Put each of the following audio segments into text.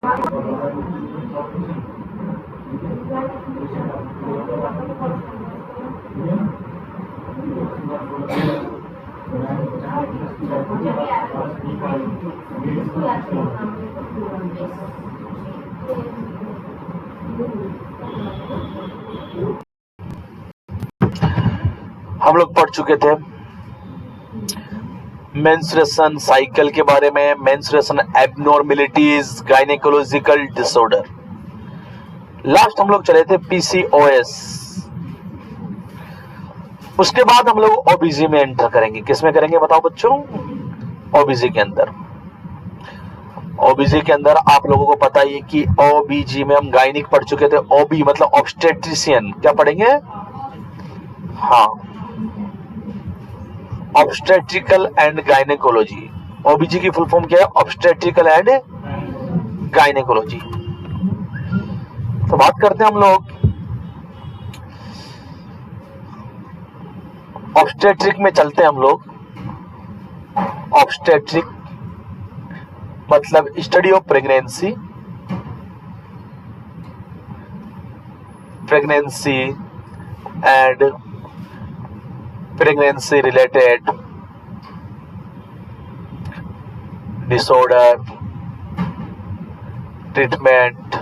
हम लोग पढ़ चुके थे मेंस्ट्रुएशन साइकिल के बारे में, मेंस्ट्रुएशन एब्नॉर्मेलिटीज, गायनेकोलॉजिकल डिसऑर्डर। लास्ट हम लोग चले थे पीसीओएस। उसके बाद हम लोग ओबीजी में एंटर करेंगे। किसमें करेंगे बताओ बच्चों? ओबीजी के अंदर। ओबीजी के अंदर आप लोगों को पता ही है कि ओबीजी में हम गायनिक पढ़ चुके थे। ओबी मतलब ऑब्स्टेट्रिशियन। क्या पढ़ेंगे? हाँ, ऑब्स्टेट्रिकल एंड गायनेकोलॉजी। ओबीजी की फुल फॉर्म क्या है? Obstetrical and gynaecology. तो बात करते हैं हम लोग ऑब्स्टेट्रिक में। चलते हैं हम लोग। ऑब्स्टेट्रिक मतलब study of pregnancy, pregnancy and pregnancy related disorder, treatment,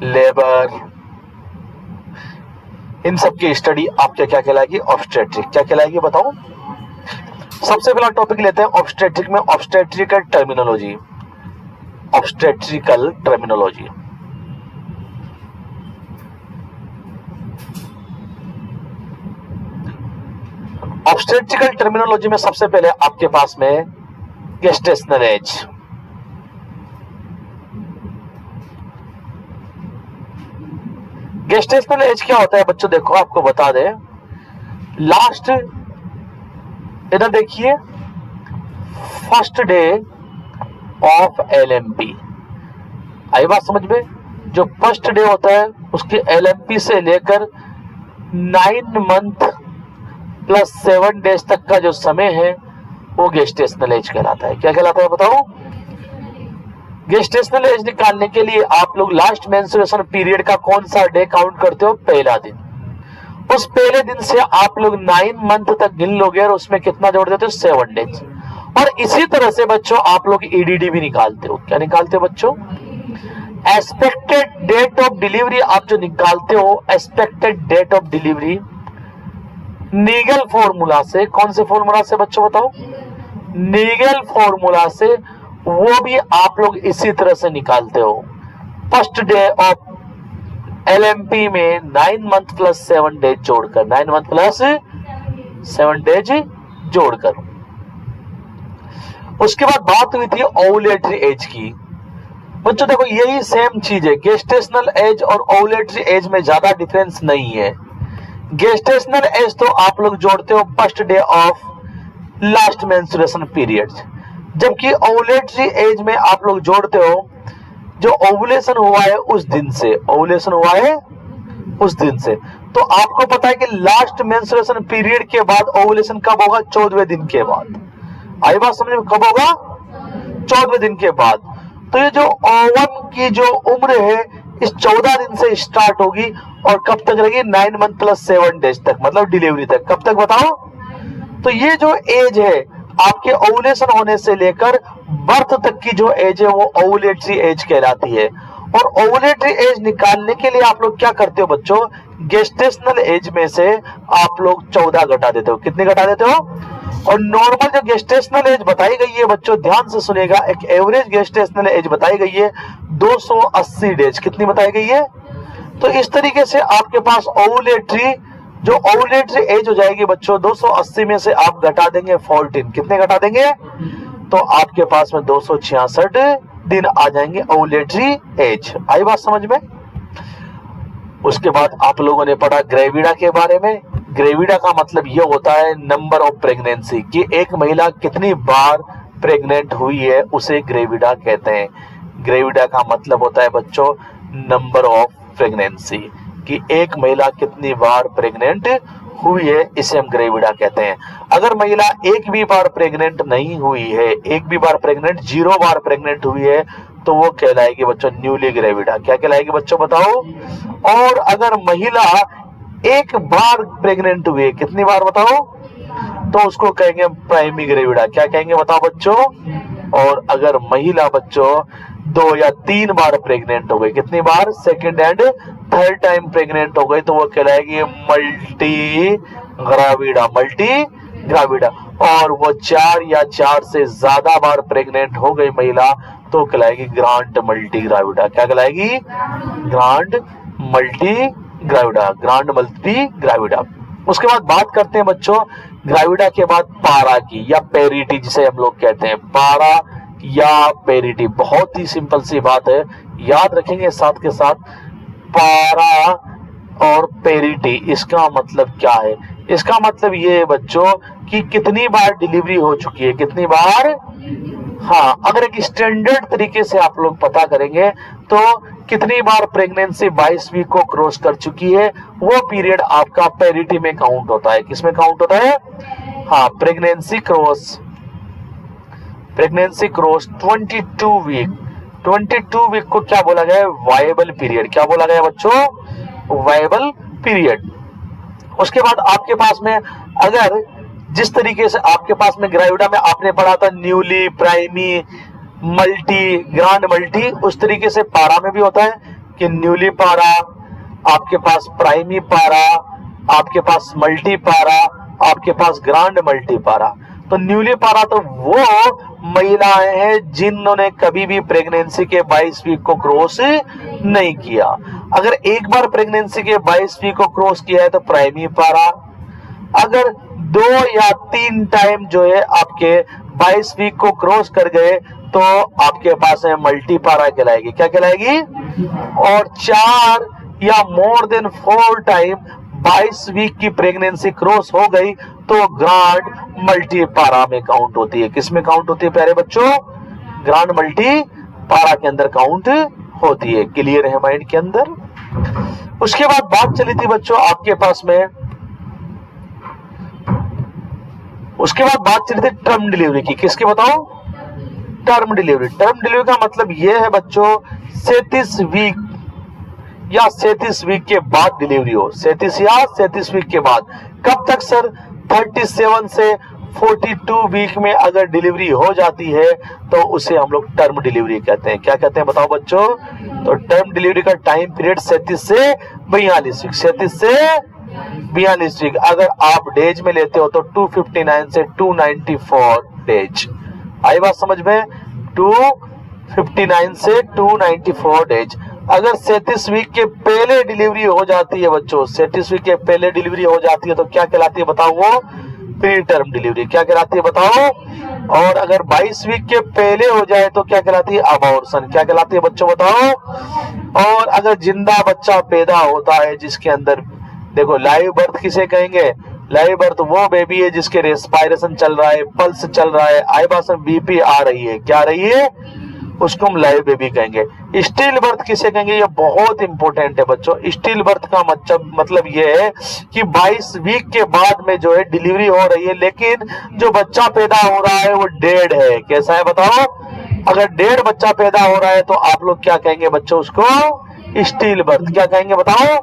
labour, इन सब की स्टडी आपके क्या कहलाएगी? ऑब्स्टेट्रिक। क्या कहलाएगी बताओ? सबसे पहला टॉपिक लेते हैं ऑब्स्टेट्रिक में, obstetrical terminology. Obstetrical terminology obstetrical terminology में सबसे पहले आपके पास में गेस्टेशनल एज। गेस्टेशनल एज क्या होता है बच्चों? देखो आपको बता दें, लास्ट इधर देखिए, फर्स्ट डे ऑफ LMP। आई बात समझ में? जो फर्स्ट डे होता है उसके LMP से लेकर 9 मंथ प्लस 7 डेज तक का जो समय है वो गेस्टेशनल एज कहलाता है। क्या कहलाता है बताओ? गेस्टेशनल एज निकालने के लिए आप लोग लास्ट मेंस्ट्रुएशन पीरियड का कौन सा डे काउंट करते हो? पहला दिन। उस पहले दिन से आप लोग 9 मंथ तक गिन लोगे और उसमें कितना जोड़ देते हो? 7 डेज। और इसी तरह से बच्चों आप लोग EDD भी निकालते हो। क्या निकालते हो बच्चों? Expected date of delivery. आप जो निकालते हो expected date of delivery Naegele formula से। कौन से फॉर्मूला से बच्चों बताओ? नीगल फॉर्मूला से। वो भी आप लोग इसी तरह से निकालते हो। फर्स्ट डे ऑफ LMP में 9 मंथ प्लस 7 डेज जोड़कर, 9 मंथ प्लस 7 डेज जोड़कर। उसके बाद बात हुई थी ओवुलेटरी एज की। बच्चों देखो यही सेम चीज है, गेस्टेशनल एज और ओवुलेटरी एज में ज्यादा डिफरेंस नहीं है। गेस्टेशनल एज तो आप लोग जोड़ते हो first day of last menstruation period, जबकि ओवुलेटरी एज में आप लोग जोड़ते हो जो ओवुलेशन हुआ है उस दिन से। ओवुलेशन हुआ है उस दिन से। तो आपको पता है कि लास्ट मेंस्ट्रुएशन पीरियड के बाद ओवुलेशन कब होगा? 14वें दिन के बाद। आई बात समझ में? कब होगा? 14वें दिन के बाद। तो ये जो ओवन की जो उम्र है इस 14 दिन से स्टार्ट होगी और कब तक रहेगी? 9 मंथ प्लस 7 डेज तक, मतलब डिलीवरी तक। कब तक बताओ? तो ये जो एज है आपके ओवुलेशन होने से लेकर बर्थ तक की जो एज है वो ओवुलेटरी एज कहलाती है। और ओवुलेटरी एज निकालने के लिए आप लोग क्या करते हो बच्चों? गेस्टेशनल एज में से आप लोग 14 घटा देते हो। कितने घटा देते हो? और नॉर्मल जो गेस्टेशनल एज बताई गई है बच्चों, ध्यान से सुनेगा, एक एवरेज गेस्टेशनल एज बताई गई है 280 डेज। कितनी बताई गई है? तो इस तरीके से आपके पास ओवुलेटरी जो ओवुलेटरी एज हो जाएगी बच्चों, 280 में से आप घटा देंगे 14। कितने घटा देंगे? तो आपके पास में 266 दिन आ जाएंगे ओवुलेटरी एज। आई बात समझ में? उसके बाद आप लोगों ने पढ़ा ग्रेविडा के बारे में। ग्रेविडा का मतलब ये होता है नंबर ऑफ प्रेगनेंसी, कि एक महिला कितनी बार प्रेग्नेंट हुई है उसे ग्रेविडा कहते हैं। ग्रेविडा का मतलब होता है बच्चों नंबर ऑफ प्रेगनेंसी, कि एक महिला कितनी बार प्रेग्नेंट हुई है इसे हम ग्रेविडा कहते हैं। अगर महिला एक भी बार प्रेग्नेंट नहीं हुई है, एक भी बार प्रेग्नेंट 0 बार प्रेग्नेंट हुई है, तो वो कहलाएगी बच्चों न्यूली ग्रेविडा। क्या कहलाएगी बच्चों बताओ? और अगर महिला एक बार प्रेग्नेंट हुई है, कितनी बार बताओ? तो उसको कहेंगे प्राइमरी ग्रेविडा। क्या कहेंगे बताओ बच्चों? और अगर महिला बच्चों 2 या 3 बार प्रेग्नेंट हो गई, कितनी बार? Second and third time pregnant हो गई, तो वो कहलाएगी मल्टी ग्राविडा, मल्टी ग्राविडा। और वो 4 या 4 से ज्यादा बार प्रेग्नेंट हो गई महिला, तो कहलाएगी ग्रांट मल्टी ग्राविडा। क्या कहलाएगी? Grand multigravida, grand multigravida. उसके बाद बात करते हैं बच्चों ग्राविडा के बाद पारा की, या पेरिटी जिसे हम लोग कहते हैं, पारा या पेरिटी। बहुत ही सिंपल सी बात है, याद रखेंगे साथ के साथ। पारा और पेरिटी, इसका मतलब क्या है? इसका मतलब ये है बच्चों कि कितनी बार डिलीवरी हो चुकी है, कितनी बार। हाँ, अगर एक स्टैंडर्ड तरीके से आप लोग पता करेंगे तो कितनी बार प्रेगनेंसी 22 वीक को क्रॉस कर चुकी है, वो पीरियड आपका पेरिटी में काउंट होता है। किसमें काउंट होता है? हाँ, प्रेगनेंसी क्रॉस 22 वीक। 22 वीक को क्या बोला गया है? Viable period. क्या बोला गया बच्चों? Viable period. उसके बाद आपके पास में अगर जिस तरीके से आपके पास में ग्राविडा में आपने पढ़ा था newly, primi, multi, grand multi, उस तरीके से पारा में भी होता है कि न्यूली पारा, आपके पास प्राइमी पारा, आपके पास मल्टी पारा, आपके पास ग्रांड मल्टी पारा। तो न्यूली पारा तो वो महिलाएं हैं जिन्होंने कभी भी प्रेगनेंसी के 22 वीक को क्रॉस नहीं किया। अगर एक बार प्रेगनेंसी के 22 वीक को क्रॉस किया है तो प्राइमी पारा। अगर 2 या 3 टाइम जो है आपके 22 वीक को क्रॉस कर गए तो आपके पास है मल्टी पारा कहलाएगी। क्या कहलाएगी? और 4 या मोर देन 4 टाइम 22 वीक की प्रेगनेंसी क्रॉस हो गई तो ग्रांड मल्टी पारा में काउंट होती है। किस में काउंट होती है प्यारे बच्चों? ग्रांड मल्टी पारा के अंदर काउंट होती है। क्लियर है माइंड के अंदर? उसके बाद बात चली थी बच्चों आपके पास में, उसके बाद बात चली थी टर्म डिलीवरी की। किसकी बताओ? Term delivery. टर्म डिलीवरी का मतलब यह है बच्चों 37 वीक या 37 वीक के बाद डिलीवरी हो। 37 या 37 वीक के बाद। कब तक सर? 37 से 42 वीक में अगर डिलीवरी हो जाती है तो उसे हम लोग टर्म डिलीवरी कहते हैं। क्या कहते हैं बताओ बच्चों? तो टर्म डिलीवरी का टाइम पीरियड 37 से 42 वीक, 37 से 42 वीक। अगर आप डेज में लेते हो तो 259 से 294 डेज। आई बात समझ में? 259 से 294 डेज। अगर 37 वीक के पहले डिलीवरी हो जाती है बच्चों, 37 वीक के पहले डिलीवरी हो जाती है तो क्या कहलाती है बताओ? वो प्री टर्म डिलीवरी। क्या कहलाती है बताओ? और अगर 22 वीक के पहले हो जाए तो क्या कहलाती है? अबॉर्शन। क्या कहलाती है बच्चों बताओ? और अगर जिंदा बच्चा पैदा होता है जिसके अंदर, देखो लाइव बर्थ किसे कहेंगे? लाइव बर्थ वो बेबी है जिसके रेस्पायरेशन चल रहा है, पल्स चल रहा है, आई बात बीपी आ रही है, क्या आ रही है, उसको हम लाइव बेबी कहेंगे। स्टिल बर्थ किसे कहेंगे? ये बहुत इंपॉर्टेंट है बच्चों। स्टिल बर्थ का मतलब ये है कि 22 वीक के बाद में जो है डिलीवरी हो रही है लेकिन जो बच्चा पैदा हो रहा है वो डेड है। कैसा है बताओ? अगर डेड बच्चा पैदा हो रहा है तो आप लोग क्या कहेंगे बच्चों? उसको स्टिल बर्थ। क्या कहेंगे बताओ?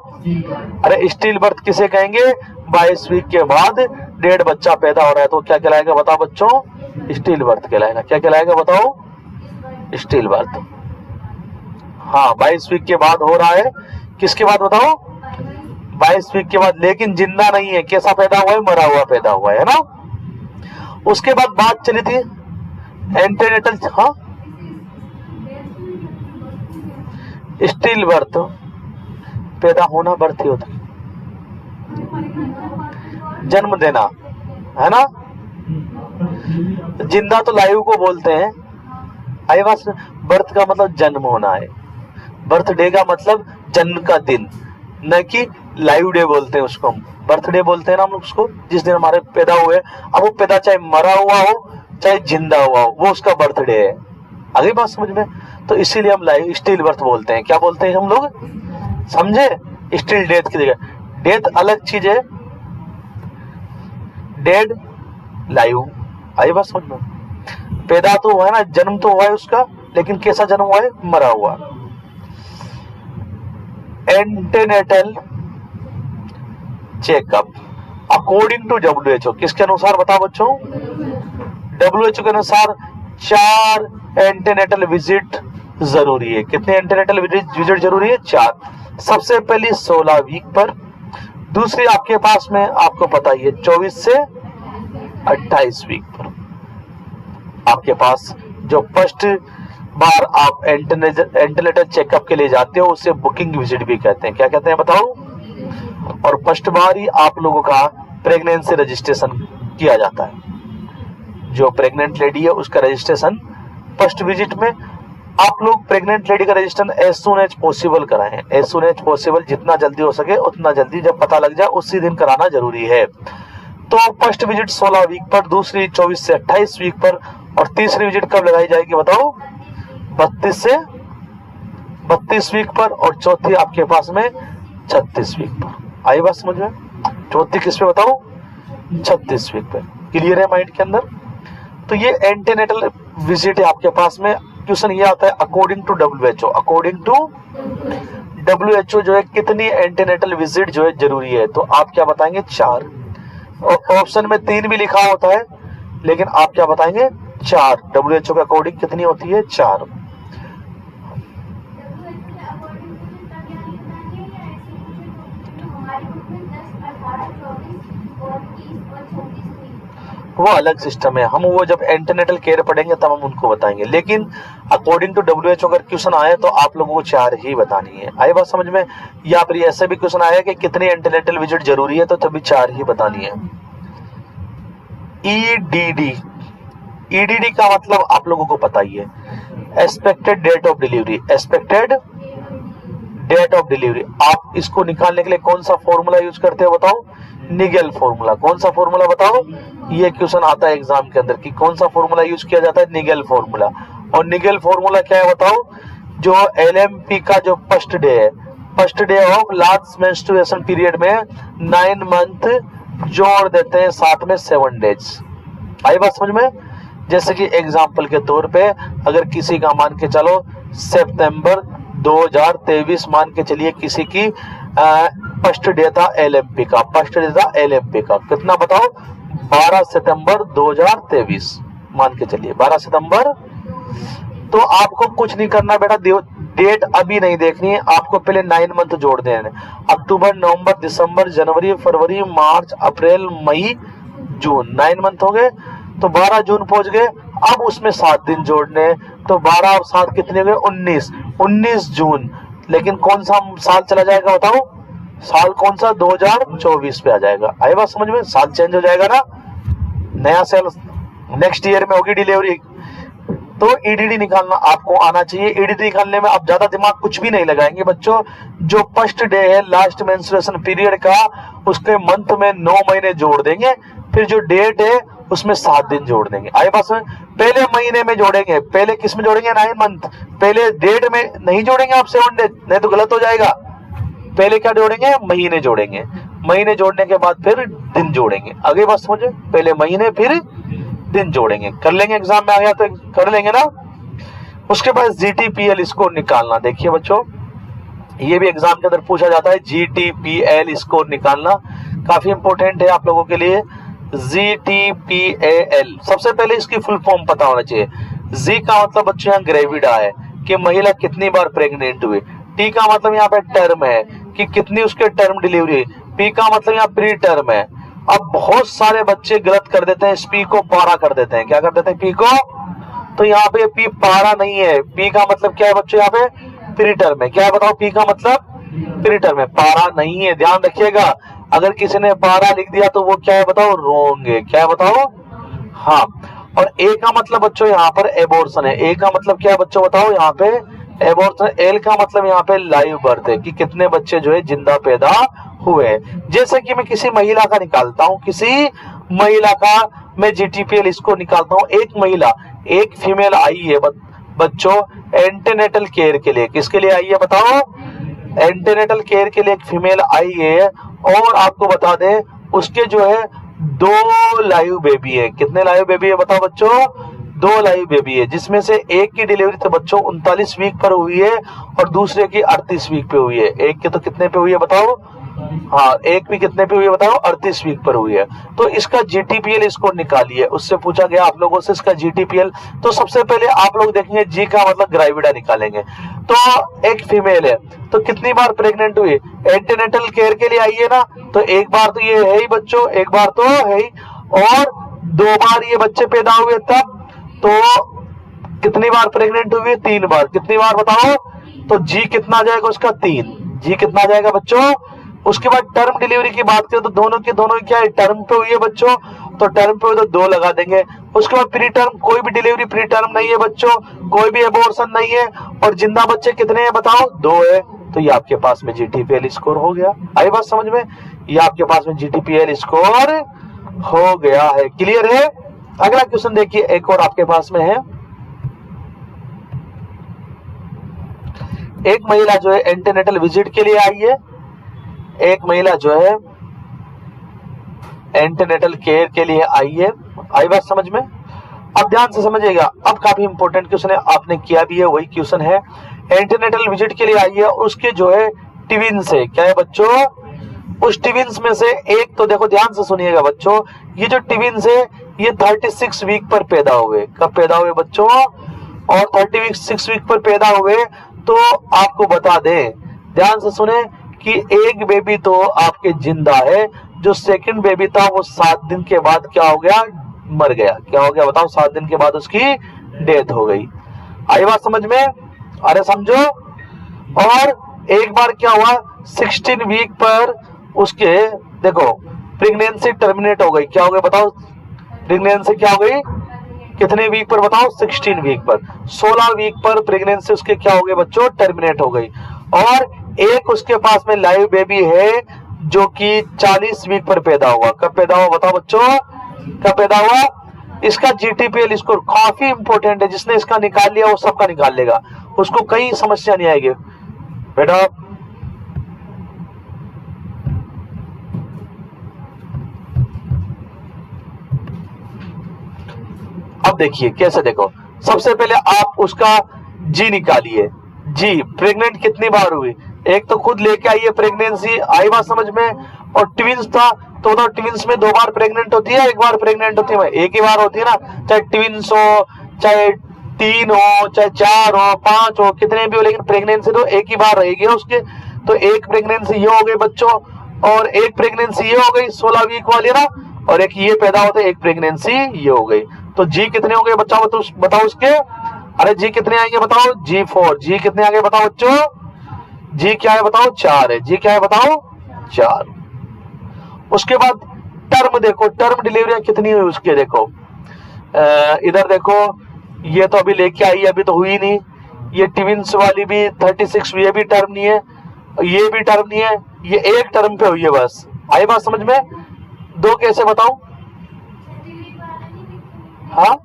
अरे स्टिल बर्थ किसे कहेंगे? 22 वीक के बाद डेड बच्चा पैदा हो रहा है तो क्या कहलाएगा बताओ बच्चों? स्टिल बर्थ कहलाएगा। क्या कहलाएगा बताओ? Still birth. हाँ, 22 वीक के बाद हो रहा है। किसके बाद बताओ? 22 वीक के बाद, लेकिन जिंदा नहीं है। कैसा पैदा हुआ है? मरा हुआ पैदा हुआ है ना। उसके बाद बात चली थी एंटेनेटल। हाँ, स्टिल बर्थ पैदा होना बर्थ ही होता है, जन्म देना है ना। जिंदा तो लाइव को बोलते हैं। आई बात? बर्थ का मतलब जन्म होना है। बर्थडे का मतलब जन्म का दिन, न कि लाइव डे बोलते हैं उसको हम। बर्थडे बोलते हैं ना हम लोग उसको जिस दिन हमारे पैदा हुए। अब वो पैदा चाहे मरा हुआ हो चाहे जिंदा हुआ हो, वो उसका बर्थडे है। अगली बात समझ में? तो इसीलिए हम लाइव स्टिल बर्थ बोलते हैं। क्या बोलते हैं हम लोग? समझे? स्टिल डेथ की जगह। डेथ अलग चीज है, डेड, लाइव। आई बात समझ में? पैदा तो हुआ है ना, जन्म तो हुआ है उसका, लेकिन कैसा जन्म हुआ है? मरा हुआ। एंटेनेटल चेकअप अकॉर्डिंग टू WHO, किसके अनुसार बताओ बच्चों? WHO के अनुसार 4 एंटेनेटल विजिट जरूरी है। कितने एंटेनेटल विजिट जरूरी है? 4। सबसे पहली 16 वीक पर, दूसरी आपके पास में आपको पता ही है 24 से 28 वीक पर। आपके पास जो फर्स्ट बार आप एंटेनेटल चेकअप के लिए जाते हो उसे बुकिंग विजिट भी कहते हैं। क्या कहते हैं बताओ? और फर्स्ट बार ही आप लोगों का प्रेगनेंसी रजिस्ट्रेशन किया जाता है। जो प्रेग्नेंट लेडी है उसका रजिस्ट्रेशन फर्स्ट विजिट में। आप लोग प्रेग्नेंट लेडी का registration as soon as possible कराएं। एज सून एज पॉसिबल, जितना जल्दी हो सके उतना जल्दी, जब पता लग जाए उसी दिन कराना जरूरी है। तो फर्स्ट विजिट 16 वीक पर, दूसरी 24 से 28 वीक पर, और तीसरी विजिट कब लगाई जाएगी बताओ? 32 से 32 वीक पर, और चौथी आपके पास में 36 वीक पर। आई बात समझ में? चौथी किस पे बताओ? 36 वीक पे। क्लियर है माइंड के अंदर? तो ये एंटेनेटल विजिट है आपके पास में। क्वेश्चन ये आता है according to WHO, according to WHO जो है कितनी एंटेनेटल विजिट जो है जरूरी है? तो आप क्या बताएंगे? 4। और ऑप्शन में 3 भी लिखा होता है, लेकिन आप क्या बताएंगे? 4। WHO के अकॉर्डिंग कितनी होती है? 4। वो अलग सिस्टम है, हम वो जब एंटेनेटल केयर पढ़ेंगे तब हम उनको बताएंगे। लेकिन अकॉर्डिंग टू WHO अगर क्वेश्चन आए तो आप लोगों को 4 ही बतानी है। आई बात समझ में? या फिर ऐसे भी क्वेश्चन आया कि कितनी एंटेनेटल विजिट जरूरी है, तो तभी 4 ही बतानी है। EDD का मतलब आप लोगों को पता ही है, expected date of delivery. Expected date of delivery, आप इसको निकालने के लिए कौन सा फॉर्मूला यूज करते हो बताओ? Nigel formula. कौन सा फॉर्मूला बताओ? ये क्वेश्चन आता है एग्जाम के अंदर कि कौन सा फॉर्मूला यूज किया जाता है? Nigel formula. और निगेल फॉर्मूला क्या है बताओ? जो LMP का जो फर्स्ट डे है, first day of last menstruation period में 9 मंथ जोड़ देते हैं साथ में 7 डेज। आई बात समझ में? जैसे कि एग्जाम्पल के तौर पे अगर किसी का मान के चलो सितंबर 2023 मान के चलिए, किसी की फर्स्ट डे था LMP का, फर्स्ट डे था LMP का, कितना बताओ? 12 सितंबर 2023 मान के चलिए, 12 सितंबर। तो आपको कुछ नहीं करना बेटा, डेट अभी नहीं देखनी है, आपको पहले 9 मंथ जोड़ देने। अक्टूबर, नवंबर, दिसंबर, जनवरी, फरवरी, मार्च, अप्रैल, मई, जून, 9 मंथ हो गए। तो 12 जून पहुंच गए। अब उसमें 7 दिन जोड़ने, तो 12 और 7 कितने हुए? 19 जून। लेकिन कौन सा साल चला जाएगा बताओ? साल कौन सा? 2024 पे आ जाएगा। आई बात समझ में? साल चेंज हो जाएगा ना, नया साल नेक्स्ट ईयर में होगी डिलीवरी। तो EDD निकालना आपको आना चाहिए। EDD निकालने में आप ज्यादा दिमाग कुछ भी नहीं लगाएंगे बच्चों। जो फर्स्ट डे है लास्ट मेंस्ट्रुएशन पीरियड का, उसके मंथ में 9 महीने जोड़ देंगे, फिर जो डेट है उसमें 7 दिन जोड़ देंगे। आई बात समझ? पहले महीने में जोड़ेंगे, पहले किस में जोड़ेंगे? 9 मंथ। पहले डेट में नहीं जोड़ेंगे आप 7 डेज, नहीं तो गलत हो जाएगा। पहले क्या जोड़ेंगे? महीने जोड़ेंगे। महीने जोड़ने के बाद फिर दिन जोड़ेंगे। आगे बात समझे? पहले महीने फिर दिन जोड़ेंगे। कर लेंगे, एग्जाम में आ गया तो कर लेंगे ना। उसके बाद GTPL स्कोर निकालना। देखिए बच्चों, ये भी एग्जाम के अंदर पूछा जाता है। GTPL स्कोर निकालना काफी इंपॉर्टेंट है आप लोगों के लिए। GTPAL, सबसे पहले इसकी फुल फॉर्म पता होना चाहिए। G का मतलब बच्चों यहाँ ग्रेविडा है कि महिला कितनी बार प्रेग्नेंट हुई। T का मतलब यहाँ पे टर्म है कि कितनी उसके टर्म डिलीवरी। P का मतलब यहाँ प्री टर्म है। अब बहुत सारे बच्चे गलत कर देते हैं, इस P को पारा कर देते हैं। क्या कर देते हैं? P को। तो यहाँ पे P पारा नहीं है। P का मतलब क्या है बच्चों? यहाँ पे प्री टर्म है। क्या है बताओ? P का मतलब प्री टर्म है, पारा नहीं है। ध्यान रखिएगा, अगर किसी ने पारा लिख दिया तो वो क्या है बताओ? रॉन्ग है। क्या है बताओ? हाँ। और A का मतलब बच्चों यहाँ पर एबॉर्शन है। A का मतलब क्या है बच्चों बताओ? यहाँ पे एबॉर्शन। L का मतलब यहाँ पे लाइव बर्थ है कि कितने बच्चे जो है जिंदा पैदा हुए। जैसे कि मैं किसी महिला का निकालता हूँ, किसी महिला का मैं GTPL इसको निकालता हूँ। एक महिला, एक फीमेल आई है बच्चों एंटेनेटल केयर के लिए। किसके लिए आई है बताओ? एंटेनेटल केयर के लिए एक फीमेल आई है। और आपको बता दें उसके जो है 2 लाइव बेबी है। कितने लाइव बेबी है बताओ बच्चों? 2 लाइव बेबी है, जिसमें से एक की डिलीवरी तो बच्चों 39 वीक पर हुई है और दूसरे की 38 वीक पे हुई है। एक की तो कितने पे हुई है बताओ? हाँ, एक भी कितने पे हुई है बताओ? 38 वीक पर हुई है। तो इसका जीटीपीएल स्कोर निकालिए। उससे पूछा गया आप लोगों से इसका जीटीपीएल। तो सबसे पहले आप लोग देखेंगे जी का मतलब ग्राविडा निकालेंगे। तो एक फीमेल है तो कितनी बार प्रेग्नेंट हुई? एंटीनेटल केयर के लिए आई है ना, तो एक बार तो ये है ही बच्चों, एक बार तो है ही, और 2 बार ये बच्चे पैदा हुए तब। तो कितनी बार प्रेग्नेंट हुई? 3 बार। कितनी बार बताओ? तो जी कितना आ जाएगा उसका? 3। जी कितना आ जाएगा बच्चों? उसके बाद टर्म डिलीवरी की बात करें तो दोनों की क्या है? टर्म पे हुई है बच्चों, तो टर्म पे हुई तो 2 लगा देंगे। उसके बाद प्री टर्म, कोई भी डिलीवरी प्री टर्म नहीं है बच्चों, कोई भी एबॉर्शन नहीं है, और जिंदा बच्चे कितने हैं बताओ? 2 है। तो ये आपके पास में जीटीपीएल स्कोर हो गया। आई बात समझ में? ये आपके पास में जीटीपीएल स्कोर हो गया है। क्लियर है? अगला क्वेश्चन देखिए, एक और आपके पास में है। एक महिला जो है एंटीनेटल विजिट के लिए आई है, एक महिला जो है एंटीनेटल केयर के लिए आई है। आई बात समझ में? अब ध्यान से समझिएगा, अब काफी इंपॉर्टेंट क्वेश्चन है, आपने किया भी है, वही क्वेश्चन है। एंटीनेटल विजिट के लिए आई है, उसके जो है ट्विन्स है। क्या है बच्चों? उस ट्विन्स में से एक, तो देखो ध्यान से सुनिएगा बच्चों, ये जो ट्विन्स है ये 36 वीक पर पैदा हुए। कब पैदा हुए बच्चों? और 36 वीक पर पैदा हुए। तो आपको बता दें, ध्यान से सुने, कि एक बेबी तो आपके जिंदा है, जो सेकंड बेबी था वो 7 दिन के बाद क्या हो गया? मर गया। क्या हो गया बताओ? 7 दिन के बाद उसकी डेथ हो गई। आई बात समझ में? अरे समझो। और एक बार क्या हुआ? 16 वीक पर उसके देखो प्रेगनेंसी टर्मिनेट हो गई। क्या हो गया बताओ? प्रेगनेंसी क्या हो गई? कितने वीक पर बताओ? 16 वीक पर। 16 वीक पर प्रेगनेंसी उसके क्या हो गई बच्चों? टर्मिनेट हो गई। और एक उसके पास में लाइव बेबी है जो कि 40 वीक पर पैदा हुआ। कब पैदा हुआ बताओ बच्चों? कब पैदा हुआ? इसका जीटीपीएल स्कोर काफी इंपॉर्टेंट है, जिसने इसका निकाल लिया वो सबका निकाल लेगा, उसको कई समस्या नहीं आएगी बेटा। अब देखिए कैसे, देखो सबसे पहले आप उसका जी निकालिए। जी प्रेग्नेंट कितनी बार हुई? एक तो खुद लेके आई है प्रेगनेंसी। आई बात समझ में? और ट्विंस था, तो बताओ ट्विंस में 2 बार प्रेग्नेंट होती है, 1 बार प्रेग्नेंट होती है? एक ही बार होती है ना, चाहे ट्विंस हो, चाहे 3 हो, चाहे 4 हो, 5 हो, कितने भी हो, लेकिन प्रेगनेंसी तो एक ही बार रहेगी उसके। तो एक प्रेगनेंसी ये हो गई बच्चों, और एक प्रेगनेंसी ये हो गई 16 वीक वाली ना, और एक ये पैदा होते, एक प्रेगनेंसी ये हो गई। तो जी कितने हो गए बच्चों बताओ उसके? अरे जी कितने आएंगे बताओ? G4। जी कितने आ गए बताओ बच्चों? जी क्या है बताओ? 4 है। जी क्या है बताओ? 4। उसके बाद टर्म देखो, टर्म डिलीवरी कितनी हुई उसके, देखो इधर देखो, ये तो अभी लेके आई, अभी तो हुई नहीं। ये ट्विंस वाली भी 36, ये भी टर्म नहीं है, ये भी टर्म नहीं है, ये एक टर्म पे हुई है बस। आई बात समझ में? 2 कैसे बताओ? हाँ,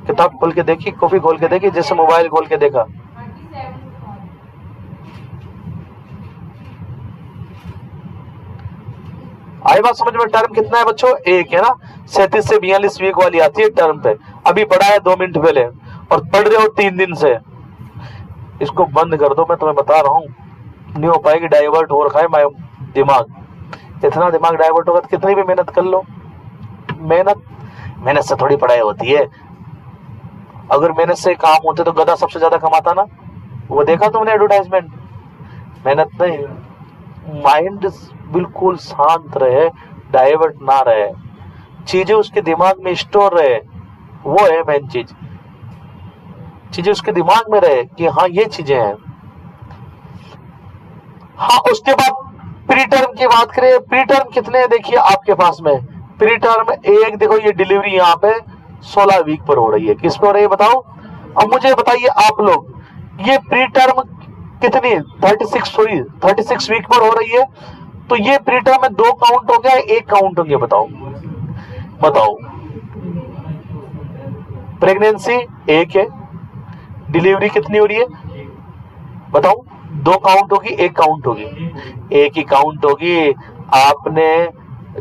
किताब खोल के देखी, कॉपी खोल के देखी, जैसे मोबाइल खोल के देखा। आई बात समझ में? टर्म कितना है बच्चों? 1 है ना। 37 से 42 वीक वाली आती है टर्म पे। अभी पढ़ा है 2 मिनट पहले, और पढ़ रहे हो 3 दिन से। इसको बंद कर दो, मैं तुम्हें बता रहा हूँ, नहीं हो पाएगी, डाइवर्ट हो रखा है दिमाग। इतना दिमाग डाइवर्ट होगा तो कितनी भी मेहनत कर लो, मेहनत से थोड़ी पढ़ाई होती है। अगर मेहनत से काम होते तो गधा सबसे ज्यादा कमाता ना, वो देखा तुमने एडवर्टाइजमेंट? मेहनत नहीं, माइंड बिल्कुल शांत रहे, डाइवर्ट ना रहे, चीजें उसके दिमाग में स्टोर रहे, वो है मेन चीज। चीजें उसके दिमाग में रहे कि हाँ ये चीजें हैं। हाँ, उसके बाद प्री टर्म की बात करें, प्री टर्म कितने हैं देखिए आपके पास में? प्री टर्म एक, देखो ये डिलीवरी यहाँ पे 16 वीक पर हो रही है। किस पे हो रही है बताओ? अब मुझे बताइए आप लोग, ये प्री टर्म कितनी? 36 वीक पर हो रही है। तो ये प्री टर्म में 2 काउंट हो गया, 1 काउंट होंगे? बताओ। प्रेगनेंसी 1 है, डिलीवरी कितनी हो रही है बताओ? दो काउंट होगी, एक काउंट होगी? एक ही काउंट होगी। आपने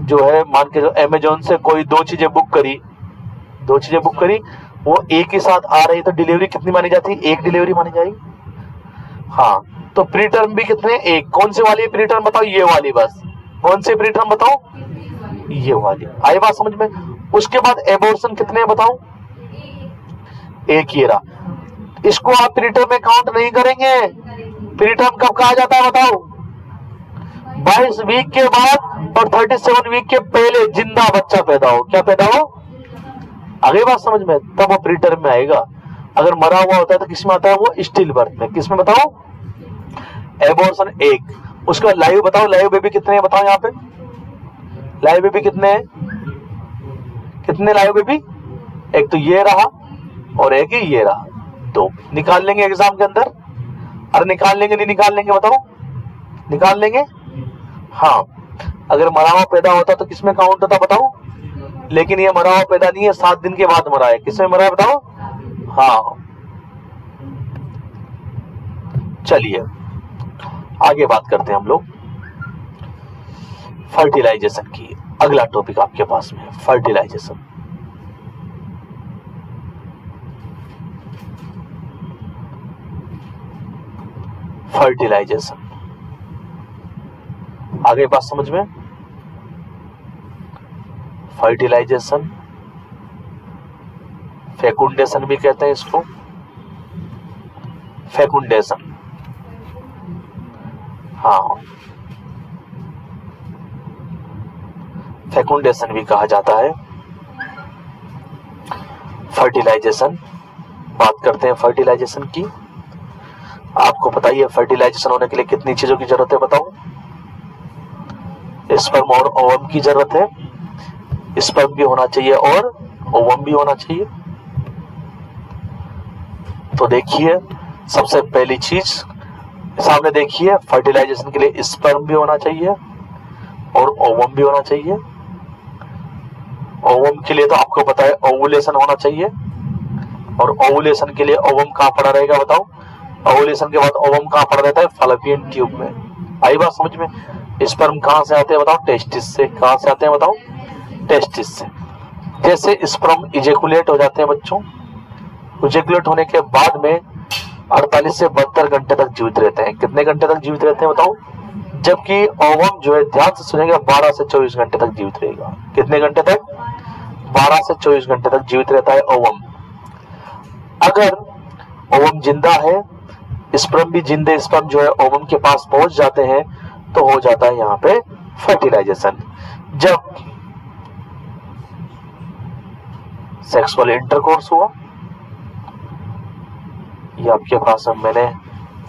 जो है मान के जो अमेजोन से कोई दो चीजें बुक करी, वो एक ही साथ आ रही, तो डिलीवरी कितनी मानी जाती है? एक डिलीवरी मानी जाएगी। हाँ, तो प्री टर्म भी कितने? एक। कौन सी वाली प्री टर्म बताओ? ये वाली। बस कौन सी प्री टर्म बताओ? ये वाली। आई बात समझ में? उसके बाद एबॉर्शन कितने बताओ? एक ही रहा। इसको आप प्री टर्म में काउंट नहीं करेंगे। प्री टर्म कब कहा जाता है बताओ? 22 वीक के बाद और 37 वीक के पहले जिंदा बच्चा पैदा हो। क्या पैदा हो? आगे बात समझ में? तब वो प्री टर्म में आएगा। अगर मरा हुआ होता है तो किसमें आता है? वो स्टिल बर्थ में। किसमें बताओ? एबॉर्शन एक। उसके बाद लाइव बताओ, लाइव बेबी कितने हैं बताओ? यहाँ पे लाइव बेबी कितने हैं? कितने लाइव बेबी? एक तो ये रहा और एक ही ये रहा, दो। निकाल लेंगे एग्जाम के अंदर? अरे निकाल लेंगे नहीं निकाल लेंगे बताओ? निकाल लेंगे। हाँ, अगर मरा हुआ पैदा होता तो किसमें काउंट होता बताओ? लेकिन ये मरा हुआ पैदा नहीं है, 7 दिन के बाद मरा है। किसमें मरा है बताओ? हाँ। चलिए आगे बात करते हैं हम लोग फर्टिलाइजेशन की। अगला टॉपिक आपके पास में फर्टिलाइजेशन। आगे बात समझ में? फर्टिलाइजेशन, फेकुंडेशन भी कहते हैं इसको। फेकुंडेशन, हाँ, फेकुंडेशन भी कहा जाता है। फर्टिलाइजेशन, बात करते हैं फर्टिलाइजेशन की। आपको पता ही है फर्टिलाइजेशन होने के लिए कितनी चीजों की जरूरत है बताओ? स्पर्म और ओवम की जरूरत है। स्पर्म भी होना चाहिए और ओवम भी होना चाहिए। तो देखिए, सबसे पहली चीज सामने देखिए, फर्टिलाइजेशन के लिए स्पर्म भी होना चाहिए और ओवम भी होना चाहिए। ओवम के लिए तो आपको पता है ओवुलेशन होना चाहिए, और ओवुलेशन के लिए ओवम कहां पड़ा रहेगा बताओ? ओवुलेशन के बाद ओवम कहां पड़ा रहता है? फैलोपियन ट्यूब में। आई बात समझ में? स्पर्म कहां से आते हैं बताओ? टेस्टिस से। कहां से आते हैं बताओ? टेस्टिस से। जैसे स्पर्म इजेकुलेट हो जाते हैं बच्चों, इजेकुलेट होने के बाद में 48 से 72 घंटे तक जीवित रहते हैं। कितने घंटे तक जीवित रहते हैं बताओ? जबकि ओवम जो है, ध्यान से सुनेंगे, 12 से 24 घंटे तक जीवित रहेगा। कितने घंटे तक? 12 से 24 घंटे तक जीवित रहता है ओवम। अगर ओवम जिंदा है, स्पर्म भी जिंदे स्पर्म जो है ओवम के पास पहुंच जाते हैं, तो हो जाता है यहाँ पे फर्टिलाइजेशन। जब सेक्सुअल इंटरकोर्स हुआ, ये आपके पास मैंने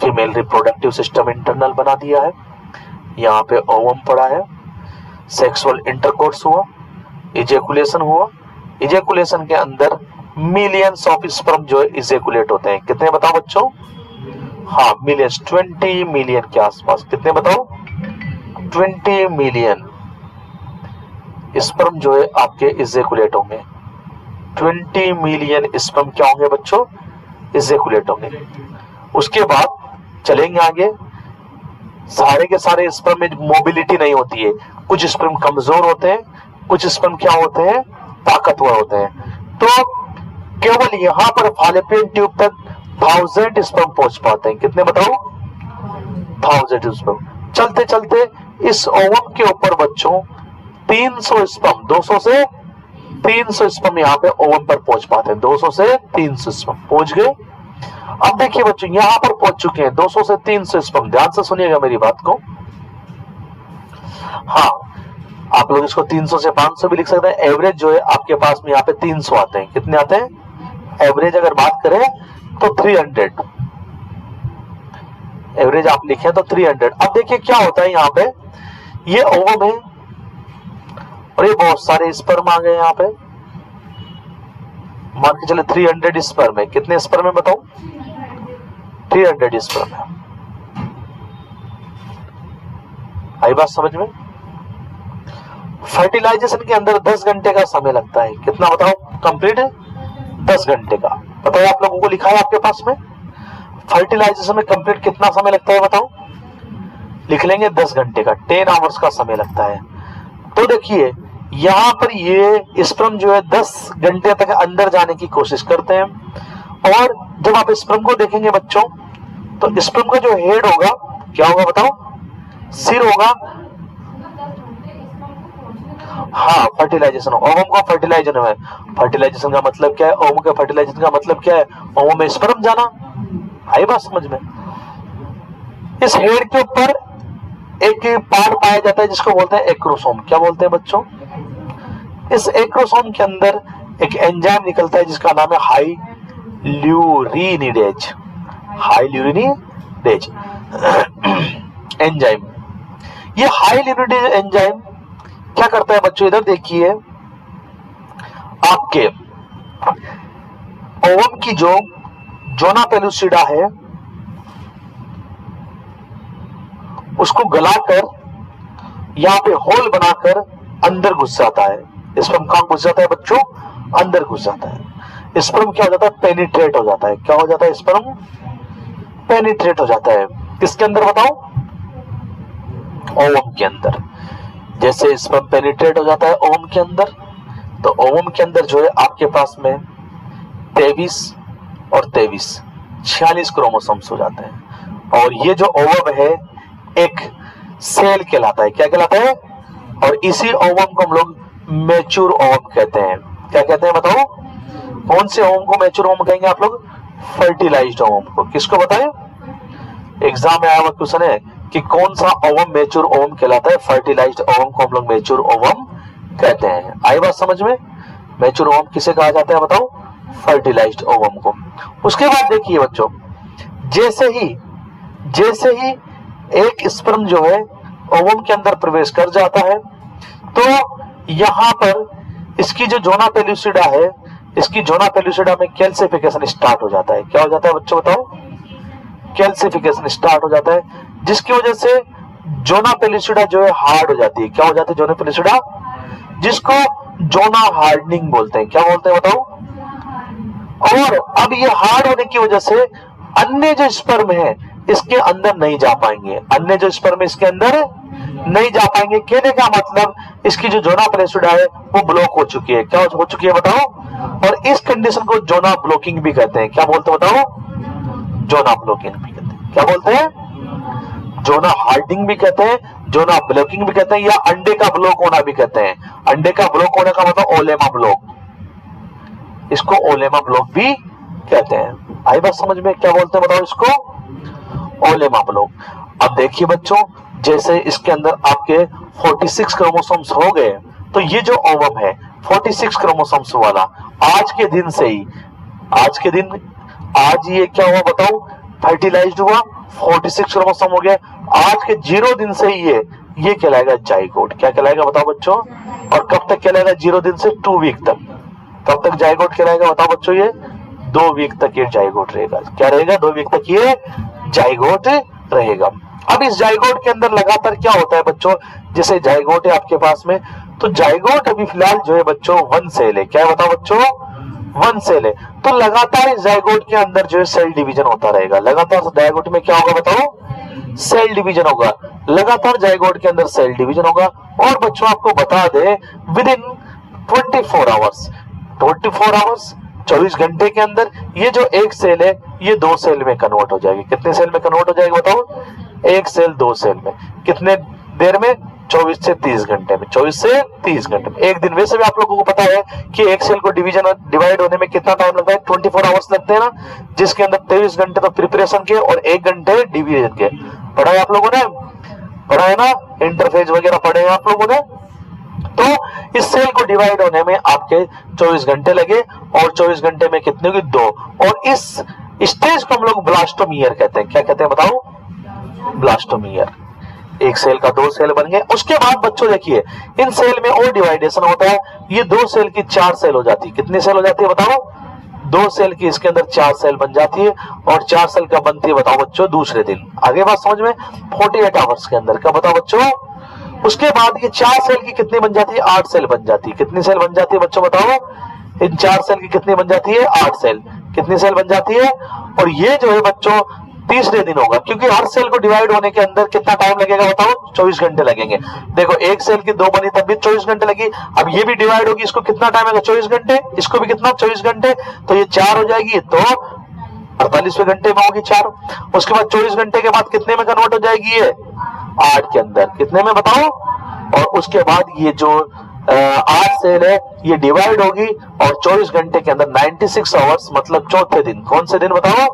फीमेल रिप्रोडक्टिव सिस्टम इंटरनल बना दिया है, यहाँ पे ओवम पड़ा है, सेक्सुअल इंटरकोर्स हुआ, इजेकुलेशन हुआ। इजेकुलेशन के अंदर मिलियंस ऑफ स्पर्म जो है इजेकुलेट होते हैं। कितने बताओ बच्चों? हाँ, मिलियंस, 20 मिलियन के आसपास। कितने बताओ? 20 मिलियन स्पर्म जो है आपके इजेकुलेट होंगे। 20 मिलियन स्पर्म क्या होंगे बच्चों? इजेकुलेट होंगे। उसके बाद चलेंगे आगे। सारे के सारे स्पर्म में मोबिलिटी नहीं होती है, कुछ स्पर्म कमजोर होते हैं, कुछ स्पर्म क्या होते हैं? ताकतवर होते हैं। तो केवल यहां पर फैलोपियन ट्यूब तक 1000 स्पर्म पहुंच पाते हैं। कितने बताओ? 1000 स्पर्म। चलते चलते इस ओवम के ऊपर बच्चों 300 स्पर्म, 200 से 300 स्पर्म यहाँ पे ओवम पर पहुंच पाते हैं। 200 से 300 स्पर्म पहुंच गए। अब देखिए बच्चों, यहां पर पहुंच चुके हैं 200 से 300 स्पर्म। ध्यान से सुनिएगा मेरी बात को। हाँ, आप लोग इसको 300 से 500 भी लिख सकते हैं। एवरेज जो है आपके पास में यहाँ पे 300 आते हैं। कितने आते हैं? एवरेज अगर बात करें तो 300। एवरेज आप लिखे तो 300। अब देखिए क्या होता है, यहाँ पे ये ओवम है और ये बहुत सारे स्पर्म आ गए। यहाँ पे मान के चले 300 स्पर्म है। कितने स्पर्म है बताओ? 300 स्पर्म है। आई बात समझ में? फर्टिलाइजेशन के अंदर 10 घंटे का समय लगता है। कितना बताओ? कंप्लीट है 10 घंटे का। बताओ आप लोगों को लिखा है आपके पास में। फर्टिलाइजेशन में कंप्लीट कितना समय लगता है बताओ? लिख लेंगे 10 घंटे का, 10 आवर्स का समय लगता है। तो देखिए यहां पर ये स्पर्म जो है 10 घंटे तक अंदर जाने की कोशिश करते हैं, और जब आप स्पर्म को देखेंगे बच्चों तो स्पर्म का जो हेड होगा क्या होगा बताओ? सिर होगा। हाँ, फर्टिलाइजेशन, ओवम का फर्टिलाइजेशन है। फर्टिलाइजेशन का मतलब क्या है? ओवम के फर्टिलाइजेशन का मतलब क्या है? ओवम में स्पर्म जाना। आई बात समझ में? इस हेड के ऊपर एक पार्ट पाया जाता है जिसको बोलते हैं एक्रोसोम। क्या बोलते हैं बच्चों? इस एक्रोसोम के अंदर एक एंजाइम निकलता है जिसका नाम है हाइल्यूरिनिडेज। हाइल्यूरिनिडेज एंजाइम। ये हाइल्यूरिनिडेज एंजाइम क्या करता है बच्चों? इधर देखिए, आपके ओवम की जो जोना पेलुसिडा है उसको गलाकर यहां पे होल बनाकर अंदर घुस जाता है। स्पर्म कहां घुस जाता है बच्चों? अंदर घुस जाता है। स्पर्म क्या हो जाता है? पेनिट्रेट हो जाता है। क्या हो जाता है? स्पर्म पेनिट्रेट हो जाता है। किसके अंदर बताओ? ओवम के अंदर। जैसे स्पर्म पेनिट्रेट हो जाता है ओवम के अंदर, तो ओवम के अंदर जो है आपके पास में 23 और 23 46 क्रोमोसोम्स हो जाते हैं। और ये जो ओवम है एक सेल कहलाता है। क्या कहलाता है? और इसी ओवम को हम लोग मैच्योर ओवम कहते हैं। क्या कहते हैं बताओ? कौन से ओवम को मैच्योर ओवम कहेंगे आप लोग? फर्टिलाइज्ड ओवम को। किसको बताएं? एग्जाम में आया हुआ क्वेश्चन है कि कौन सा ओवम मैच्योर ओवम कहलाता है? फर्टिलाइज्ड ओवम को हम लोग मैच्योर ओवम कहते हैं। आई बात समझ में? मैच्योर ओवम किसे कहा जाता है बताओ? फर्टिलाइज्ड ओवम को। उसके बाद देखिए बच्चों, जैसे ही एक स्पर्म जो है ओवम के अंदर प्रवेश कर जाता है तो यहां पर इसकी जो जोना पेलुसिडा है, इसकी जोना पेलुसिडा में कैल्सिफिकेशन स्टार्ट हो जाता है। क्या हो जाता है बच्चों बताओ? कैल्सिफिकेशन स्टार्ट हो जाता है, जिसकी वजह से जोना पेलुसिडा जो है हार्ड हो जाती है। क्या हो जाती है जोना पेलुसिडा? जिसको जोना हार्डनिंग बोलते हैं। क्या बोलते हैं बताओ? और अब ये हार्ड होने की वजह से अन्य जो स्पर्म है इसके अंदर नहीं जा पाएंगे। अन्य जो स्पर्म इसके अंदर नहीं जा पाएंगे। कहने का मतलब इसकी जो जोना पेलुसिडा है वो ब्लॉक हो चुकी है। क्या हो चुकी है बताओ? और इस कंडीशन को जोना ब्लॉकिंग भी कहते हैं। क्या बोलते हैं बताओ? जोना ब्लॉकिंग भी कहते हैं। क्या बोलते हैं? जोना हार्डनिंग भी कहते हैं, जोना ब्लॉकिंग भी कहते हैं, या अंडे का ब्लॉक होना भी कहते हैं। अंडे का ब्लॉक होने का मतलब ओलेमा ब्लॉक, इसको ओलेमा ब्लॉक भी कहते हैं। आई बात समझ में? क्या बोलते हैं बताओ इसको? ओलेमा ब्लॉक। अब देखिए बच्चों, जैसे इसके अंदर आपके 46 क्रोमोसोम्स हो गए, तो ये जो ओवम है 46 क्रोमोसोम्स वाला आज के दिन से ही, आज ये क्या हुआ बताओ? फर्टिलाइज्ड हुआ, 46 क्रोमोसोम हो गया। आज के 0 दिन से ही ये कहलाएगा जाइगोट। क्या कहलाएगा बताओ बच्चों? और कब तक कहलाएगा? 0 दिन से 2 वीक तक। कब तक जाइगोट कहलाएगा बताओ बच्चों? ये 2 वीक तक ये जाइगोट रहेगा। क्या रहेगा? 2 वीक तक ये जाइगोट रहेगा। अब इस जाइगोट के अंदर लगातार क्या होता है बच्चों? जैसे जाइगोट है आपके पास में, तो जाइगोट अभी फिलहाल जो है बच्चों 1 सेल है। क्या है बताओ बच्चों? 1 सेल है। तो लगातार इस जाइगोट के अंदर जो है सेल डिवीजन होता रहेगा। लगातार जाइगोट में क्या होगा बताओ? सेल डिवीजन होगा। लगातार जाइगोट के अंदर सेल डिवीजन होगा। और बच्चों आपको बता दे, विद इन 24 आवर्स 24 घंटे के अंदर ये जो एक सेल है ये 2 सेल में कन्वर्ट हो जाएगी। कितने सेल में कन्वर्ट हो जाएगी बताओ? 1 सेल 2 सेल में। कितने देर में? 24 से 30 घंटे में। 24 से 30 घंटे में, एक दिन। वैसे भी आप लोगों को पता है कि एक सेल को डिवाइड होने में कितना टाइम लगता है? 24 आवर्स लगते हैं ना, जिसके अंदर 23 घंटे तो प्रिपरेशन के और 1 घंटे डिवीजन के। पढ़ा है आप लोगों ने? पढ़ा है ना? इंटरफेज वगैरह पढ़े हैं आप लोगों ने? तो इस सेल को डिवाइड होने में आपके 24 घंटे लगे, और 24 घंटे में कितने की? 2। और इस स्टेज को हम लोग ब्लास्टोमियर कहते हैं। क्या कहते हैं बताओ? ब्लास्टोमियर। एक सेल का 2 सेल बन गए। उसके बाद बच्चों देखिए, इन सेल में और डिवाइडेशन होता है। ये 2 सेल की 4 सेल हो जाती है। कितनी सेल हो जाती है बताओ? 2 सेल की इसके अंदर 4 सेल बन जाती है। और 4 सेल का बनती है बताओ बच्चों? दूसरे दिन। आगे बात समझ में? 48 आवर्स के अंदर। क्या बताओ बच्चों? उसके बाद ये 4 सेल की कितनी बन जाती है? 8 सेल बन जाती है। कितनी सेल बन जाती है बच्चों बताओ? इन 4 सेल की कितनी बन जाती है? 8 सेल। कितनी सेल बन जाती है, और ये जो है बच्चों तीसरे दिन होगा, क्योंकि हर सेल को डिवाइड होने के अंदर कितना टाइम लगेगा बताओ, 24 घंटे लगेंगे। देखो एक सेल की 2 बनी तब भी 24 घंटे लगी, अब ये भी डिवाइड होगी, इसको कितना टाइम लगेगा 24 घंटे, इसको भी कितना 24 घंटे, तो ये 4 हो जाएगी, तो 48वें घंटे में होगी 4। उसके बाद 24 घंटे के बाद कितने में कन्वर्ट हो जाएगी ये, 8 के अंदर, कितने में बताओ, और उसके बाद ये जो 8 सेल है ये डिवाइड होगी और 24 घंटे के अंदर 96 आवर्स, मतलब चौथे दिन, कौन से दिन बताओ,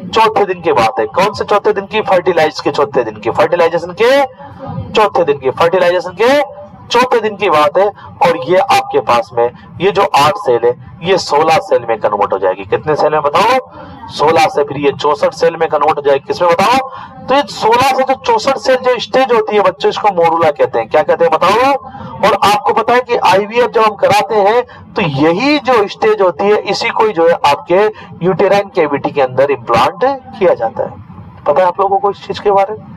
चौथे दिन की बात है। कौन से चौथे दिन की, फर्टिलाइज के चौथे दिन की, फर्टिलाइजेशन के चौथे दिन की, फर्टिलाइजेशन के चौथे दिन की बात है। और ये आपके पास में ये जो 8 सेल है ये 16 सेल में कन्वर्ट हो जाएगी, कितने सेल में बताओ, 16 से, फिर ये 64 सेल में कन्वर्ट हो जाएगी, किसमें बताओ, तो ये 16 से जो 64 सेल जो स्टेज होती है बच्चों, इसको मोरूला कहते हैं, क्या कहते हैं बताओ। और आपको पता है कि आईवीएफ जब हम कराते हैं तो यही जो स्टेज होती है इसी को जो है आपके यूटेराइन कैविटी के अंदर इम्प्लांट किया जाता है। पता है आप लोगों को इस चीज के बारे में,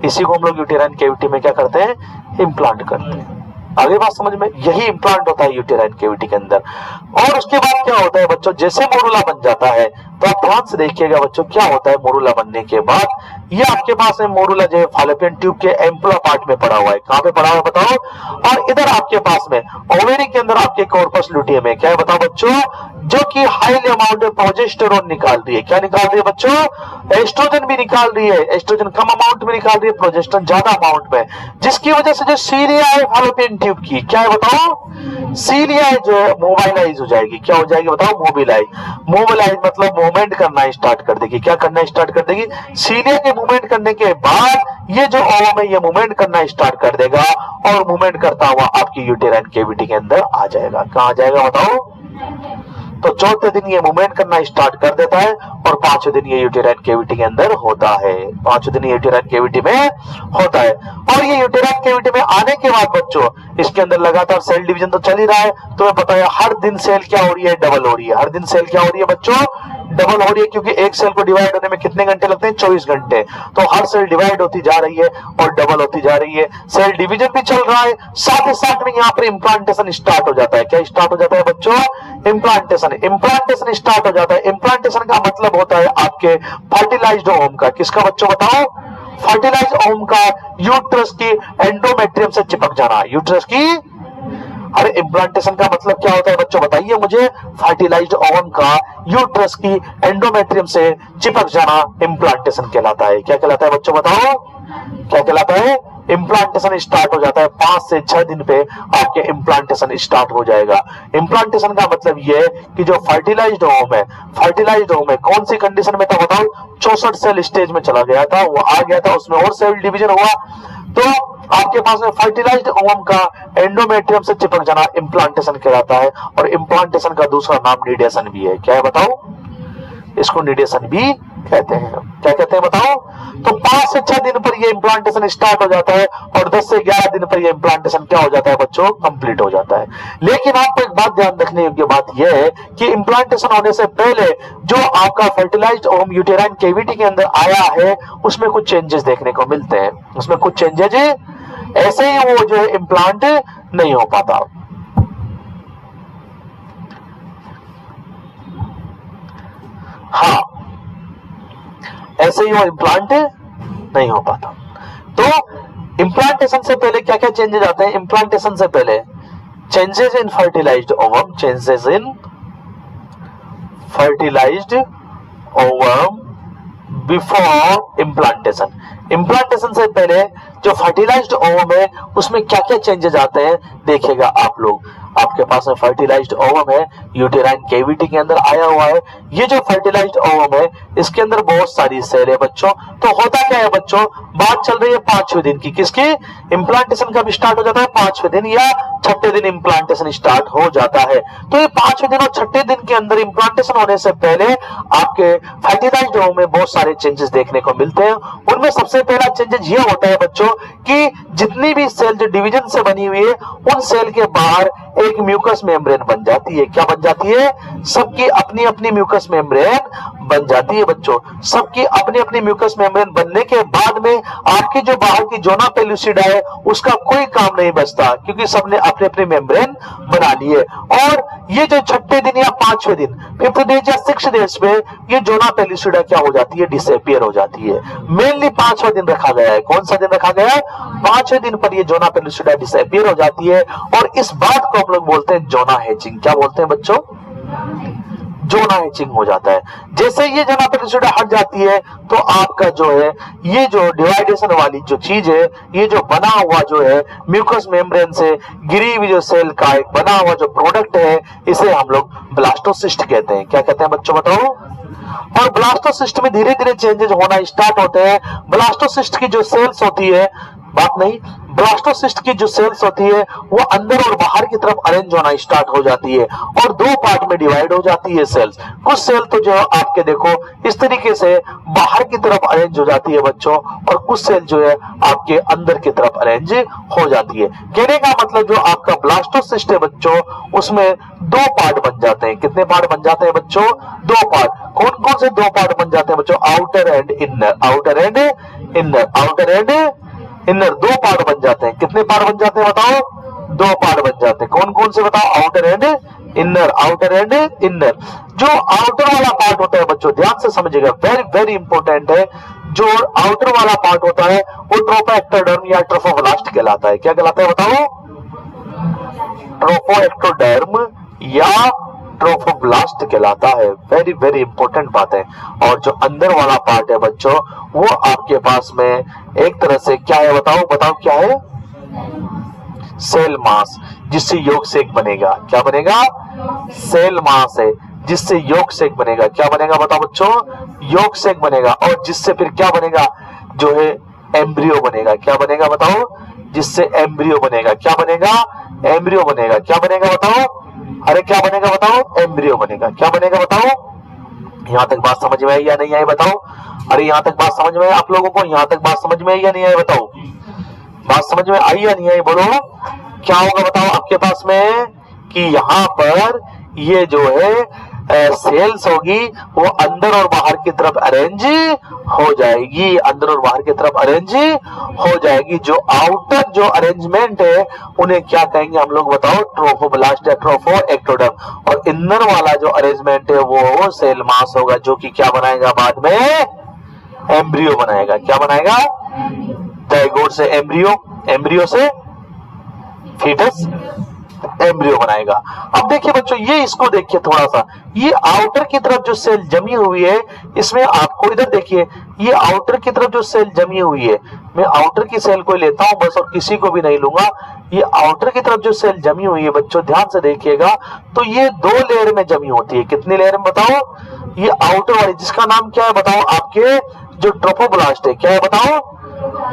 इसी को हम लोग यूटेराइन कैविटी में क्या करते हैं, इम्प्लांट करते हैं। आगे बात समझ में, यही इम्प्लांट होता है यूटेराइन कैविटी के अंदर। और उसके बाद क्या होता है बच्चों, जैसे मोरूला बन जाता है, तो आप ध्यान से देखिएगा बच्चों क्या होता है मोरूला बनने के बाद, ये आपके पास है मोरूला जो है फैलोपियन ट्यूब के एम्पुला पार्ट में पड़ा हुआ है, कहां पे पड़ा हुआ है बताओ, और इधर आपके पास में ओवेरी के अंदर आपके कॉर्पस लुटियम है, क्या है बताओ बच्चों, जो कि हाईली अमाउंट में प्रोजेस्टेरोन निकाल रही है, क्या निकाल रही है बच्चों, एस्ट्रोजन भी निकाल रही है, एस्ट्रोजन कम अमाउंट में निकाल रही है, प्रोजेस्टेरोन ज्यादा अमाउंट में, जिसकी वजह से जो सीलिया है फैलोपियन ट्यूब की, क्या है बताओ, सीलिया जो है मोबाइलाइज हो जाएगी, क्या हो जाएगी बताओ, मोबिलाइज, मोबिलाइज मतलब मूवमेंट करना स्टार्ट कर देगी, क्या करना स्टार्ट कर देगी, सीलिया के मूवमेंट करने के बाद ये जो ओवम है ये मूवमेंट करना स्टार्ट कर देगा, और मूवमेंट करता हुआ आपकी यूटेराइन कैविटी के अंदर आ जाएगा, कहां आ जाएगा बताओ, तो चौथे दिन ये मूवमेंट करना स्टार्ट कर देता है, और 5वें दिन ये यूटेराइन कैविटी के अंदर होता है, 5वें दिन ये यूटेराइन कैविटी में होता है। और ये यूटेराइन कैविटी में आने के बाद बच्चों इसके अंदर लगातार सेल डिवीजन तो चल ही रहा है, तुम्हें पता है हर दिन सेल क्या हो रही है, डबल हो रही है, हर दिन सेल क्या हो रही है बच्चों, डबल हो रही है, क्योंकि एक सेल को डिवाइड होने में कितने घंटे लगते हैं, 24 घंटे, तो हर सेल डिवाइड होती जा रही है और डबल होती जा रही है, सेल डिवीजन भी चल रहा है, साथ ही साथ में यहाँ पर इम्प्लांटेशन स्टार्ट हो जाता है, क्या स्टार्ट हो जाता है बच्चों, इम्प्लांटेशन, इम्प्लांटेशन स्टार्ट हो जाता है। इम्प्लांटेशन का मतलब होता है आपके फर्टिलाइज्ड ओवम का, किसका बच्चों बताओ, फर्टिलाइज्ड ओवम का यूट्रस की एंडोमेट्रियम से चिपक जाना, यूट्रस की, अरे इम्प्लांटेशन का मतलब क्या होता है बच्चों बताइए मुझे, फर्टिलाइज्ड ओवम का यूट्रस की एंडोमेट्रियम से चिपक जाना इम्प्लांटेशन कहलाता है, क्या कहलाता है बच्चों बताओ, क्या कहलाता है, इम्प्लांटेशन स्टार्ट हो जाता है, 5 से 6 दिन पे आपके इम्प्लांटेशन स्टार्ट हो जाएगा। इम्प्लांटेशन का मतलब ये है कि जो फर्टिलाइज्ड ओवम है, फर्टिलाइज्ड ओवम है कौन सी कंडीशन में था बताओ, 64 सेल स्टेज में चला गया था, वो आ गया था, उसमें और सेल डिवीजन हुआ, तो आपके पास में फर्टिलाइज्ड ओवम का एंडोमेट्रियम से चिपक जाना इम्प्लांटेशन कहलाता है। और इम्प्लांटेशन का दूसरा नाम निडेशन भी है, क्या है बताओ, इसको निडेशन भी कहते हैं, क्या कहते हैं बताओ। तो 5 से 6 दिन पर ये इम्प्लांटेशन स्टार्ट हो जाता है, और 10 से 11 दिन पर ये इम्प्लांटेशन क्या हो जाता है बच्चों, कंप्लीट हो जाता है। लेकिन आपको एक बात ध्यान रखने योग्य बात यह है कि इम्प्लांटेशन होने से पहले जो आपका फर्टिलाइज्ड ओवम यूटेराइन कैविटी के अंदर आया है उसमें कुछ चेंजेस देखने को मिलते हैं, उसमें कुछ चेंजेस, ऐसे ही वो जो है इम्प्लांट नहीं हो पाता। हाँ, ऐसे ही वो इम्प्लांट नहीं हो पाता। तो इम्प्लांटेशन से पहले क्या क्या चेंजेस आते हैं, इम्प्लांटेशन से पहले changes in fertilised ovum, changes in fertilised ovum before implantation, implantation से पहले जो फर्टिलाइज्ड ओवम है उसमें क्या क्या चेंजेस आते हैं देखिएगा आप लोग। आपके पास में फर्टिलाइज्ड ओवम है, यूटेराइन कैविटी के अंदर आया हुआ है, ये जो फर्टिलाइज्ड ओवम है इसके अंदर बहुत सारी सेल है बच्चों। तो होता क्या है बच्चों, बात चल रही है 5वें दिन की, किसकी, इम्प्लांटेशन कब स्टार्ट हो जाता है, 5वें दिन या 6ठे दिन इम्प्लांटेशन स्टार्ट हो जाता है। तो ये 5वें दिन और 6ठे दिन के अंदर इम्प्लांटेशन होने से पहले आपके फर्टिलाइज्ड ओवम में बहुत सारे चेंजेस देखने को मिलते हैं। उनमें सबसे पहला चेंजेस ये होता है बच्चों कि जितनी भी सेल जो डिवीजन से बनी हुई है उन सेल के बाहर एक म्यूकस मेम्ब्रेन बन जाती है, क्या बन जाती है, सबकी अपनी अपनी म्यूकस मेम्ब्रेन बन जाती है बच्चों। सबकी अपनी अपनी म्यूकस मेम्ब्रेन बनने के बाद में आपकी जो बाहर की जोना पेलुसिडा है उसका कोई काम नहीं बचता, क्योंकि सबने अपने अपने मेम्ब्रेन बना लिए। और ये जो छठे दिन या पांचवें दिन, फिफ्थ डे या सिक्स डेज पे ये जोना पेलिसिडा क्या हो जाती है, डिसअपियर हो जाती है। मेनली पांचवें दिन रखा गया है। कौन सा दिन रखा गया है? पांचवें दिन पर ये जोना पेलिसिडा डिसअपियर हो जाती है और इस बात को हम लोग बोलते हैं जोना हैचिंग। क्या बोलते हैं बच्चों? जोना हैचिंग हो जाता है। जैसे ये जोना पेलिसिडा हट जाती है तो आपका जो है ये जो डिवाइडेशन वाली जो चीज है, ये जो बना हुआ जो है म्यूकस मेम्ब्रेन से गिरी हुई जो सेल का एक बना हुआ जो प्रोडक्ट है, इसे हम लोग ब्लास्टोसिस्ट कहते हैं। क्या कहते हैं बच्चों बताओ? और ब्लास्टोसिस्ट में धीरे धीरे चेंजेस होना स्टार्ट होते हैं। ब्लास्टोसिस्ट की जो सेल्स होती है, बात नहीं, ब्लास्टोसिस्ट की जो सेल्स होती है वो अंदर और बाहर की तरफ अरेंज होना स्टार्ट हो जाती है और दो पार्ट में डिवाइड हो जाती है सेल्स। कुछ सेल तो जो आपके देखो इस तरीके से बाहर की तरफ अरेंज हो जाती है बच्चों, और कुछ सेल जो है आपके अंदर की तरफ अरेंज हो जाती है। कहने का मतलब जो आपका ब्लास्टोसिस्ट है बच्चों, उसमें दो पार्ट बन जाते हैं। कितने पार्ट बन जाते हैं बच्चों? दो पार्ट। कौन कौन से दो पार्ट बन जाते हैं बच्चों? Outer and inner, outer and inner, outer and inner, दो पार्ट बन जाते हैं। कितने पार्ट बन जाते हैं बताओ? दो पार्ट बन जाते हैं। कौन कौन से बताओ? Outer and inner, outer and inner. जो आउटर वाला पार्ट होता है बच्चों, ध्यान से समझिएगा, वेरी वेरी इंपॉर्टेंट है। जो आउटर वाला पार्ट होता है वो ट्रोफोएक्टोडर्म या ट्रोफोब्लास्ट कहलाता है। क्या कहलाता है बताओ? ट्रोफोएक्टोडर्म या ट्रोफोब्लास्ट कहलाता है। वेरी वेरी इंपॉर्टेंट बात है। और जो अंदर वाला पार्ट है बच्चों, वो आपके पास में एक तरह से क्या है बताओ? बताओ क्या है? सेल मास, जिससे यॉर्क शेक बनेगा। क्या बनेगा? सेल मास है जिससे यॉर्क शेक बनेगा। क्या बनेगा बताओ बच्चों? यॉर्क शेक बनेगा। और जिससे फिर क्या बनेगा? जो है एम्ब्रियो बनेगा। क्या बनेगा बताओ? जिससे एम्ब्रियो बनेगा। क्या बनेगा? एम्ब्रियो बनेगा। क्या बनेगा बताओ? अरे क्या बनेगा बताओ? एम्ब्रियो बनेगा। क्या बनेगा बताओ? यहां तक बात समझ में आई या नहीं आई बताओ? अरे यहां तक बात समझ में आई आप लोगों को? यहां तक बात समझ में आई या नहीं आई बताओ? बात समझ में आई या नहीं आई बोलो? क्या होगा बताओ आपके पास में कि यहाँ पर ये जो है सेल्स होगी वो अंदर और बाहर की तरफ अरेंज हो जाएगी, अंदर और बाहर की तरफ अरेंज हो जाएगी। जो आउटर जो अरेंजमेंट है उन्हें क्या कहेंगे हम लोग बताओ? ट्रोफोब्लास्ट या ट्रोफोएक्टोडर्म। और इनर वाला जो अरेंजमेंट है वो सेल मास होगा, जो कि क्या बनाएगा बाद में? एम्ब्रियो बनाएगा। क्या बनाएगा? जाइगोट से एम्ब्रियो, एम्ब्रियो से फीटस, एम्ब्रियो बनाएगा। अब देखिए बच्चों, ये इसको देखिए थोड़ा सा, ये आउटर की तरफ जो सेल जमी हुई है, इसमें आपको इधर देखिए, ये आउटर की तरफ जो सेल जमी हुई है, मैं आउटर की सेल को लेता हूं बस और किसी को भी नहीं लूंगा। ये आउटर की तरफ जो सेल जमी हुई है बच्चों, ध्यान से देखिएगा, तो ये दो लेयर में जमी होती है। कितनी लेयर में बताओ? ये आउटर वाली, जिसका नाम क्या है बताओ? आपके जो ट्रोफोब्लास्ट है, क्या है बताओ?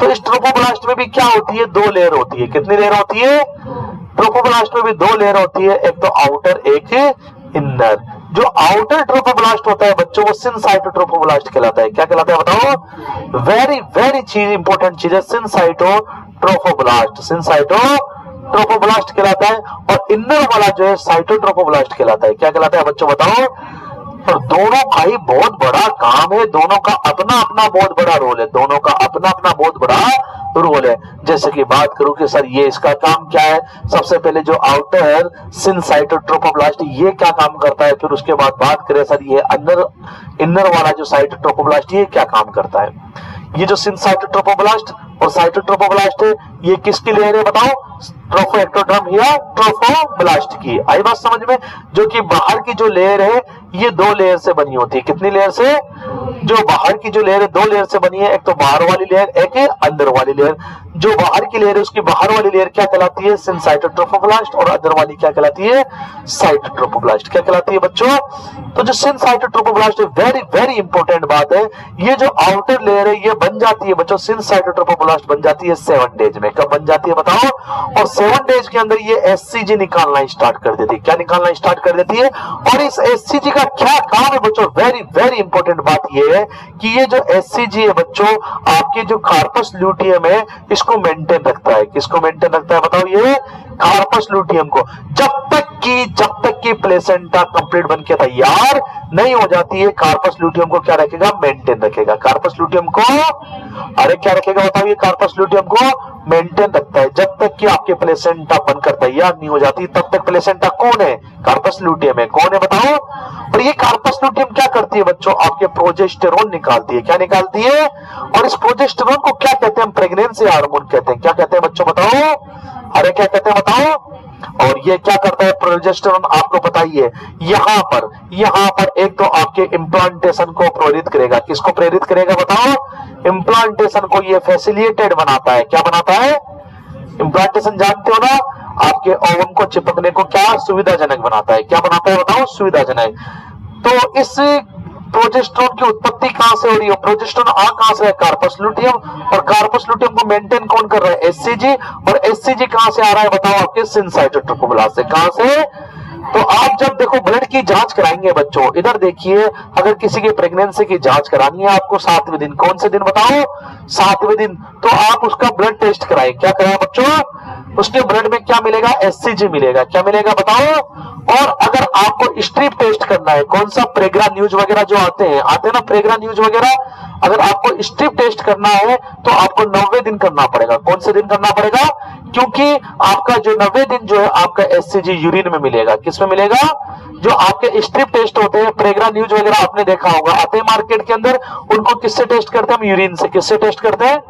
तो इस ट्रोफोब्लास्ट में भी क्या होती है? दो लेयर होती है। कितनी लेयर होती है? ट्रोफोब्लास्ट में भी दो लेयर होती है, एक तो आउटर एक इनर। जो आउटर ट्रोफोब्लास्ट होता है बच्चों वो सिनसाइटोट्रोफोब्लास्ट कहलाता है। क्या कहलाता है बताओ? वेरी वेरी चीज इंपॉर्टेंट चीज है, सिनसाइटोट्रोफोब्लास्ट, सिनसाइटोट्रोफोब्लास्ट कहलाता है। और इनर वाला जो है साइटोट्रोफोब्लास्ट कहलाता है। क्या कहलाता है बच्चों बताओ? और दोनों का ही बहुत बड़ा काम है, दोनों का अपना अपना बहुत बड़ा रोल है, दोनों का अपना अपना बहुत बड़ा रोल है। जैसे कि बात करूं कि सर ये इसका काम क्या है, सबसे पहले जो आउटर सिनसाइटोट्रोफोब्लास्ट ये क्या काम करता है, फिर उसके बाद बात करें सर ये इनर वाला जो साइटोट्रोफोब्लास्ट ये क्या काम करता है। ये जो सिनसाइटोट्रोफोब्लास्ट और साइटोट्रोफोब्लास्ट है, ये किसकी लेयर है बताओ? ट्रोफोएक्टोडर्म या ट्रोफोब्लास्ट की। आई बात समझ में? जो कि बाहर की जो लेयर है ये दो लेयर से बनी होती है। कितनी लेयर से? जो बाहर की जो लेयर है दो लेयर से बनी है, एक तो बाहर वाली लेयर, एक है अंदर वाली लेयर। जो बाहर की लेयर है उसकी बाहर वाली लेयर क्या कहलाती है? सिनसाइटोट्रोफोब्लास्ट। और अंदर वाली क्या कहलाती है? साइटोट्रोफोब्लास्ट। क्या कहलाती है बच्चों? तो जो सिनसाइटोट्रोफोब्लास्ट है, वेरी वेरी इंपॉर्टेंट बात है, ये जो आउटर लेयर है ये बन जाती है बच्चों, सिनसाइटोट्रोफोब्लास्ट बन जाती है 7 डेज में। कब बन जाती है बताओ? और 7 डेज के अंदर ये एससीजी निकालना स्टार्ट कर देती है। क्या निकालना स्टार्ट कर देती है? और इस एससीजी का क्या काम है बच्चों? वेरी वेरी इंपॉर्टेंट बात ये है कि ये जो एससीजी है बच्चों, आपके जो कार्पस ल्यूटियम है इसको मेंटेन रखता है। किसको मेंटेन रखता है बताओ? ये कार्पस ल्यूटियम को। जब तक की प्लेसेंटा कंप्लीट बनके तैयार नहीं हो जाती है, कार्पस ल्यूटियम को क्या रखेगा? मेंटेन रखेगा। कार्पस ल्यूटियम को, अरे क्या रखेगा बताओ? ये कार्पस ल्यूटियम को मेंटेन रखता है जब तक कि आपके प्लेसेंटा बनकर तैयार नहीं हो जाती, तब तक प्लेसेंटा कौन है? कार्पस ल्यूटियम है। कौन है बताओ? और ये कार्पस ल्यूटियम क्या करती है बच्चों? आपके प्रोजेस्टेरोन निकालती है। क्या निकालती है? और इस प्रोजेस्टेरोन को क्या कहते हैं? प्रेगनेंसी हार्मोन कहते हैं। क्या कहते हैं बच्चों बताओ? अरे क्या कहते हैं बताओ? और ये क्या करता है प्रोजेस्टेरोन? आपको पता ही है। यहाँ पर एक तो आपके इम्प्लांटेशन को प्रेरित करेगा। किसको प्रेरित करेगा बताओ? इम्प्लांटेशन को ये फैसिलिटेट बनाता है। क्या बनाता है? इम्प्लांटेशन जानते हो ना, आपके ओवम को चिपकने को क्या सुविधाजनक बनाता है। क्या बनाता है बताओ? सुविधाजनक। तो इस प्रोजेस्टेरोन की उत्पत्ति कहां से हो रही है? प्रोजेस्टेरोन आ कहां से है? Corpus luteum. और कार्पस ल्यूटियम को मेंटेन कौन कर रहा है? एचसीजी। और एचसीजी कहां से आ रहा है बताओ? आपके सिनसाइटोट्रोपोब्लास्ट से। कहां से? तो आप जब देखो ब्लड की जांच कराएंगे बच्चों, इधर देखिए, अगर किसी की प्रेगनेंसी की जांच करानी है आपको 7वें दिन, कौन से दिन बताओ? 7वें दिन। तो आप उसका ब्लड टेस्ट कराएं। क्या कराएं बच्चों? उसके ब्लड में क्या मिलेगा? एचसीजी मिलेगा। क्या मिलेगा बताओ? और अगर आपको स्ट्रिप टेस्ट करना है, कौन सा? प्रेग्रा न्यूज वगैरह जो आते हैं ना, प्रेग्रा न्यूज वगैरह, अगर आपको स्ट्रिप टेस्ट करना है तो आपको 9वें दिन करना पड़ेगा। कौन से दिन करना पड़ेगा? क्योंकि आपका जो 9वें दिन जो है आपका एचसीजी यूरिन में मिलेगा। किस में मिलेगा? जो आपके स्ट्रिप टेस्ट होते हैं, प्रेग्रा न्यूज वगैरह आपने देखा होगा, आते हैं मार्केट के अंदर, उनको किससे टेस्ट करते हैं? हम यूरिन से। किससे टेस्ट करते हैं?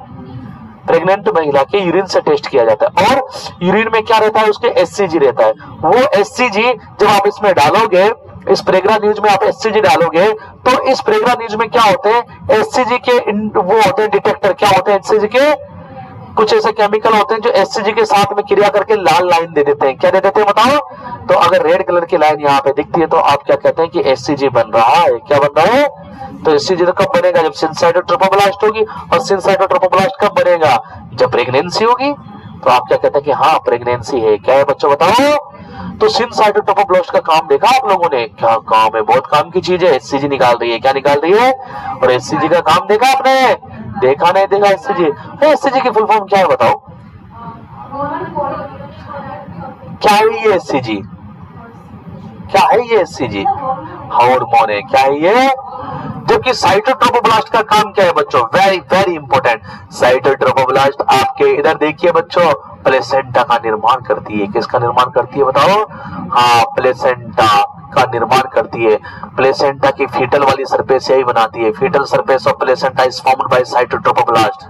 प्रेग्नेंट महिला के यूरिन से टेस्ट किया जाता है। और यूरिन में क्या रहता है? उसके एचसीजी रहता है। वो एचसीजी जब आप इसमें डालोगे, इस प्रेग्रा न्यूज में आप एचसीजी डालोगे, तो इस प्रेग्रा न्यूज में क्या होते हैं? एचसीजी के वो होते हैं डिटेक्टर। क्या होते हैं? एचसीजी के कुछ ऐसे केमिकल होते हैं जो एचसीजी के साथ में क्रिया करके लाल लाइन दे देते हैं। क्या दे देते हैं बताओ? तो अगर रेड कलर की लाइन यहाँ पे दिखती है तो आप क्या कहते हैं कि एचसीजी बन रहा है। क्या बन रहा है? तो एचसीजी तो कब बनेगा? जब सिनसाइटोट्रोपोब्लास्ट होगी। और सिनसाइटोट्रोपोब्लास्ट कब बनेगा? जब प्रेगनेंसी होगी। तो आप क्या कहते हैं कि हाँ प्रेगनेंसी है। क्या है बच्चों बताओ? तो सिनसाइटोट्रोपोब्लास्ट का काम देखा आप लोगों ने? क्या काम है? बहुत काम की चीज है। एचसीजी निकाल रही है। क्या निकाल रही है? और एचसीजी का काम देखा आपने? देखा नहीं देखा? एचसीजी, एचसीजी की फुल फॉर्म क्या है बताओ? क्या है ये एचसीजी? क्या है ये एचसीजी? हार्मोन है। क्या है ये? जबकि साइटोट्रोपोब्लास्ट का काम क्या है बच्चों? Very very important. साइटोट्रोपोब्लास्ट आपके इधर देखिए बच्चों, प्लेसेंटा का निर्माण करती है। किसका निर्माण करती है बताओ? हाँ, प्लेसेंटा का निर्माण करती है। प्लेसेंटा की फीटल वाली सरफेस यही बनाती है। Fetal surface of placenta is formed by cytotrophoblast.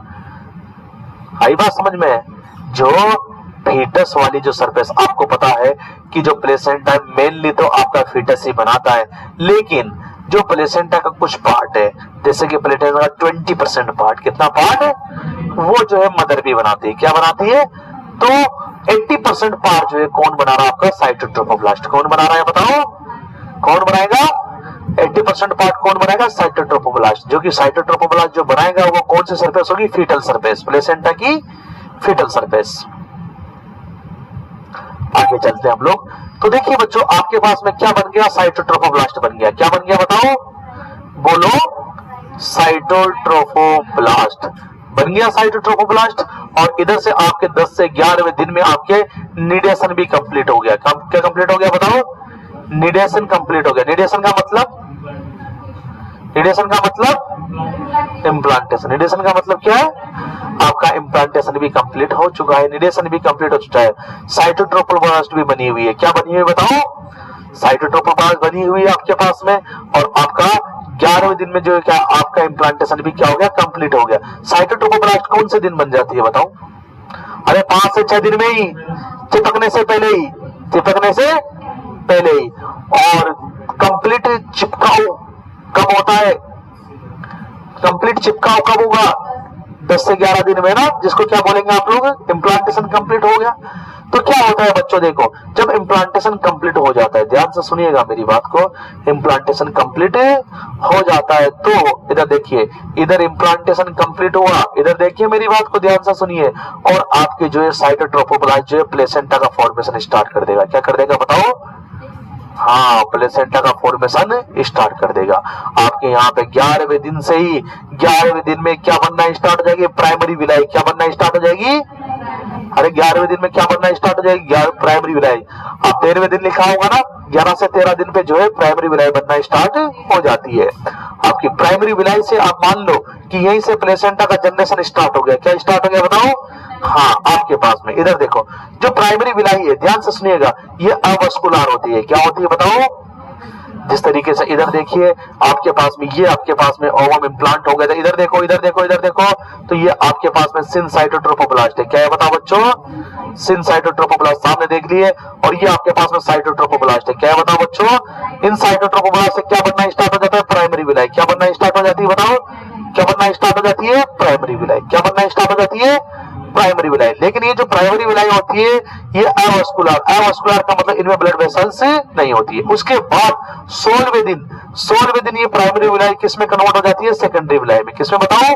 आई बात समझ में? जो फीटस वाली जो सरफेस, आपको पता है कि जो प्लेसेंटा मेनली तो आपका फीटस ही बनाता है, लेकिन जो प्लेसेंटा का कुछ पार्ट है, जैसे कि प्लेसेंटा का 20% पार्ट, कितना पार्ट है, वो जो है मदर भी बनाती है। क्या बनाती है? तो 80% पार्ट जो है कौन बना रहा है? आपका साइटोट्रोपोब्लास्ट। कौन बना रहा है बताओ? कौन बनाएगा? 80% पार्ट कौन बनाएगा? साइटोट्रोपोब्लास्ट। जो कि साइटोट्रोपोब्लास्ट जो बनाएगा वो कौन सी सरफेस होगी? Fetal surface. प्लेसेंटा की फीटल सरफेस। आगे चलते हैं हम लोग। तो देखिए बच्चों, आपके पास में क्या बन गया? साइटोट्रोपोब्लास्ट बन गया। क्या बन गया बताओ? बोलो। साइटोट्रोपोब्लास्ट बन गया। साइटोट्रोपोब्लास्ट। और इधर से आपके 10 से 11वें दिन में आपके निडेशन भी कंप्लीट हो गया। क्या कंप्लीट हो गया बताओ? निडेशन कंप्लीट हो गया। निडेशन का मतलब? निडेशन का मतलब इम्प्लांटेशन। निडेशन का मतलब क्या है? आपका इम्प्लांटेशन भी कंप्लीट हो चुका है। निडेशन भी कंप्लीट हो चुका है। साइटोट्रोपोब्लास्ट भी बनी हुई है। क्या बनी हुई है बताओ? साइटोट्रोपोब्लास्ट बनी हुई है आपके पास में। और आपका 11वें दिन में जो है क्या आपका इम्प्लांटेशन भी क्या हो गया? कंप्लीट हो गया। साइटोट्रोपोब्लास्ट कौन से दिन बन जाती है बताओ? अरे 5 से 6 दिन में ही, चिपकने से पहले ही। चिपकने से पहले ही। और कंप्लीट चिपकाओ कब होता है? कंप्लीट चिपकाओ कब होगा? 10 से 11 दिन में ना, जिसको क्या बोलेंगे आप लोग? इम्प्लांटेशन कंप्लीट हो गया। तो क्या होता है बच्चों? देखो, जब इम्प्लांटेशन कंप्लीट हो जाता है, ध्यान से सुनिएगा मेरी बात को, इम्प्लांटेशन कंप्लीट हो जाता है तो इधर देखिए, इधर इम्प्लांटेशन कंप्लीट हुआ, इधर देखिए मेरी बात को ध्यान से सुनिए, और आपके जो है साइटोट्रोपोब्लास्ट जो है प्लेसेंटा का फॉर्मेशन स्टार्ट कर देगा। क्या कर देगा बताओ? हाँ, प्लेसेंटा का फॉर्मेशन स्टार्ट कर देगा। आपके यहाँ पे 11वें दिन से ही, 11वें दिन में क्या बनना स्टार्ट हो जाएगी? Primary villi. क्या बनना स्टार्ट हो जाएगी? अरे 11वें दिन में क्या बनना स्टार्ट हो जाएगी? Primary villi. आप 13वें दिन लिखा होगा ना, 11 से 13 दिन पे जो है प्राइमरी विलाई बनना स्टार्ट हो जाती है। आपकी प्राइमरी विलाई से आप मान लो कि यहीं से प्लेसेंटा का जनरेशन स्टार्ट हो गया। क्या स्टार्ट हो गया बताओ? हाँ, आपके पास में इधर देखो, जो प्राइमरी विलाई है, ध्यान से सुनिएगा, ये अवस्कुलर होती है। क्या होती है बताओ? जिस तरीके से इधर देखिए आपके पास में, ये आपके पास में ओवम इम्प्लांट हो गया था। इधर देखो, इधर देखो, इधर देखो, तो ये आपके पास में सिनसाइटोट्रोफोब्लास्ट है। क्या है बताओ बच्चों? सिनसाइटोट्रोफोब्लास्ट सामने देख लिए। और ये आपके पास में साइटोट्रोफोब्लास्ट है। क्या है बताओ बच्चों? इन साइटोट्रोफोब्लास्ट से क्या बनना स्टार्ट हो जाता है? Primary villi. क्या बनना स्टार्ट हो जाती है बताओ? क्या बनना स्टार्ट हो जाती है? Primary villi. क्या बनना स्टार्ट हो जाती है? Primary villi. लेकिन ये जो प्राइमरी विलाई होती है ये अवस्कुलर, अवस्कुलर का मतलब इनमें ब्लड वेसल्स नहीं होती है। उसके बाद 16वें दिन ये प्राइमरी विलाई किस में कन्वर्ट हो जाती है? सेकेंडरी विलाई में। किसमें बताओ?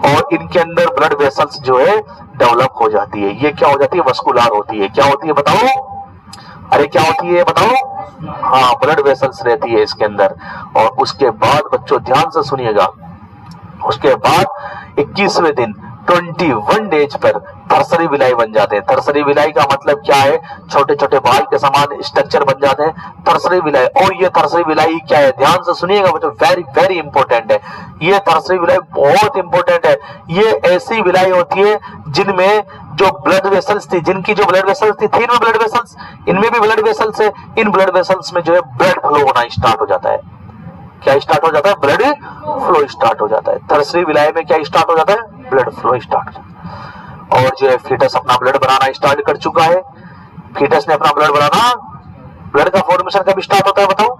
और इनके अंदर ब्लड वेसल्स जो है डेवलप हो जाती है। ये क्या हो जाती है? वस्कुलर होती है। क्या होती है बताओ? अरे क्या होती है बताओ? हाँ, ब्लड वेसल्स रहती है इसके अंदर। और उसके बाद बच्चों ध्यान से सुनिएगा, उसके बाद 21वें दिन 21 डेज पर थर्सरी विलाई बन जाते हैं। थर्सरी विलाई का मतलब क्या है? छोटे छोटे बाल के समान स्ट्रक्चर बन जाते हैं, थर्सरी विलाई। और ये थर्सरी विलाई क्या है? ध्यान से सुनिएगा बच्चों, वेरी वेरी इंपॉर्टेंट है। ये थर्सरी विलाई बहुत इंपॉर्टेंट है। ये ऐसी विलाई होती है जिनमें जो ब्लड वेसल्स थी, जिनकी जो ब्लड वेसल्स थी इनमें ब्लड वेसल्स, इनमें भी ब्लड वेसल्स है। इन ब्लड वेसल्स में जो है ब्लड फ्लो होना स्टार्ट हो जाता है। क्या स्टार्ट हो जाता है? ब्लड फ्लो स्टार्ट हो जाता है। थर्सरी विलाई में क्या स्टार्ट हो जाता है? ब्लड फ्लो स्टार्ट हो जाता है। और जो है फीटस अपना ब्लड बनाना स्टार्ट कर चुका है। फीटस ने अपना ब्लड बनाना, ब्लड का फॉर्मेशन कब स्टार्ट होता है बताओ?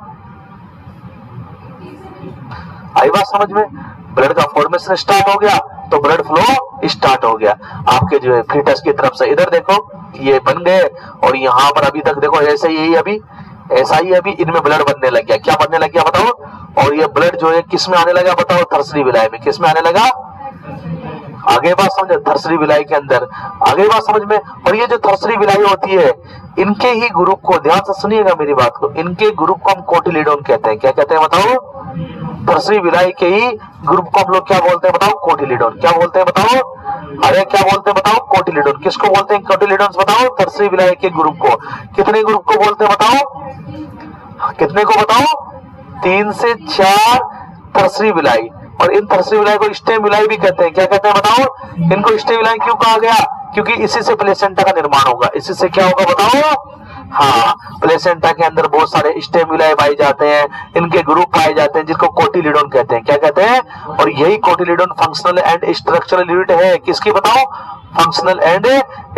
आई बात समझ में? ब्लड का फॉर्मेशन स्टार्ट हो गया तो ब्लड फ्लो स्टार्ट हो गया आपके जो है फीटस की तरफ से। इधर देखो, ये बन गए और यहाँ पर अभी तक देखो ऐसे ही अभी ऐसा ही अभी इनमें ब्लड बनने लग गया। क्या बनने लग गया बताओ? और ये ब्लड जो है किस में आने लगा बताओ? थर्सरी विलाई में। किस में आने लगा? आगे बात समझे? थर्सरी विलाई के अंदर। आगे बात समझ में? और ये जो थर्सरी विलाई होती है, इनके ही ग्रुप को, ध्यान से सुनिएगा मेरी बात को, इनके ग्रुप को हम कोटिलिडोन कहते हैं। क्या कहते हैं बताओ? थर्सरी विलाई के ही ग्रुप को हम लोग क्या बोलते हैं बताओ? कोटिलिडोन। क्या बोलते हैं बताओ? अरे क्या बोलते हैं बताओ? कोटिलिडोन। किसको बोलते हैं कोटिलिडोन्स बताओ? थर्सरी विलाई के ग्रुप को। कितने ग्रुप को बोलते हैं बताओ? कितने को बताओ? 3 से 4 थर्सरी विलाई। और इन थर्सरी विलाई को स्टेम विलाई भी कहते हैं। क्या कहते हैं बताओ? इनको स्टेम विलाई क्यों कहा गया? क्योंकि इसी से प्लेसेंटा का निर्माण होगा। इसी से क्या होगा बताओ? हाँ, प्लेसेंटा के अंदर बहुत सारे स्टेम विलाई पाए जाते हैं, इनके ग्रुप पाए जाते हैं जिसको कोटिलिडोन कहते हैं। क्या कहते हैं? और यही कोटिलिडोन फंक्शनल एंड स्ट्रक्चरल यूनिट है। किसकी बताओ? फंक्शनल एंड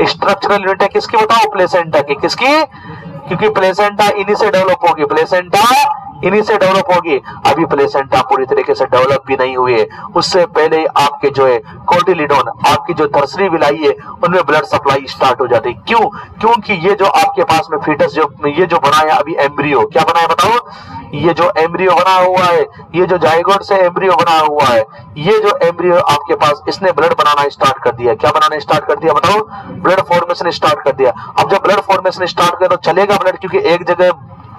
स्ट्रक्चरल यूनिट है किसकी बताओ? प्लेसेंटा की। किसकी? क्योंकि प्लेसेंटा इन्हीं से डेवलप होगी, प्लेसेंटा इन्हीं से डेवलप होगी। अभी प्लेसेंटा पूरी तरीके से डेवलप भी नहीं हुई है। उससे पहले आपके जो है कोटिलिडोन, आपकी जो थर्सरी विलाई है, उनमें ब्लड सप्लाई स्टार्ट हो जाती है। क्यों? क्योंकि ये जो आपके पास में फीटस जो ये जो बना है अभी एम्ब्रियो, क्या बना है बताओ? ये जो एम्ब्रियो बना हुआ है, ये जो जाइगोट से एम्ब्रियो बना हुआ है, ये जो एम्ब्रियो आपके पास, इसने ब्लड बनाना स्टार्ट कर दिया। क्या बनाना स्टार्ट कर दिया बताओ? ब्लड फॉर्मेशन स्टार्ट कर दिया। अब जब ब्लड फॉर्मेशन स्टार्ट कर तो चलेगा ब्लड, क्योंकि एक जगह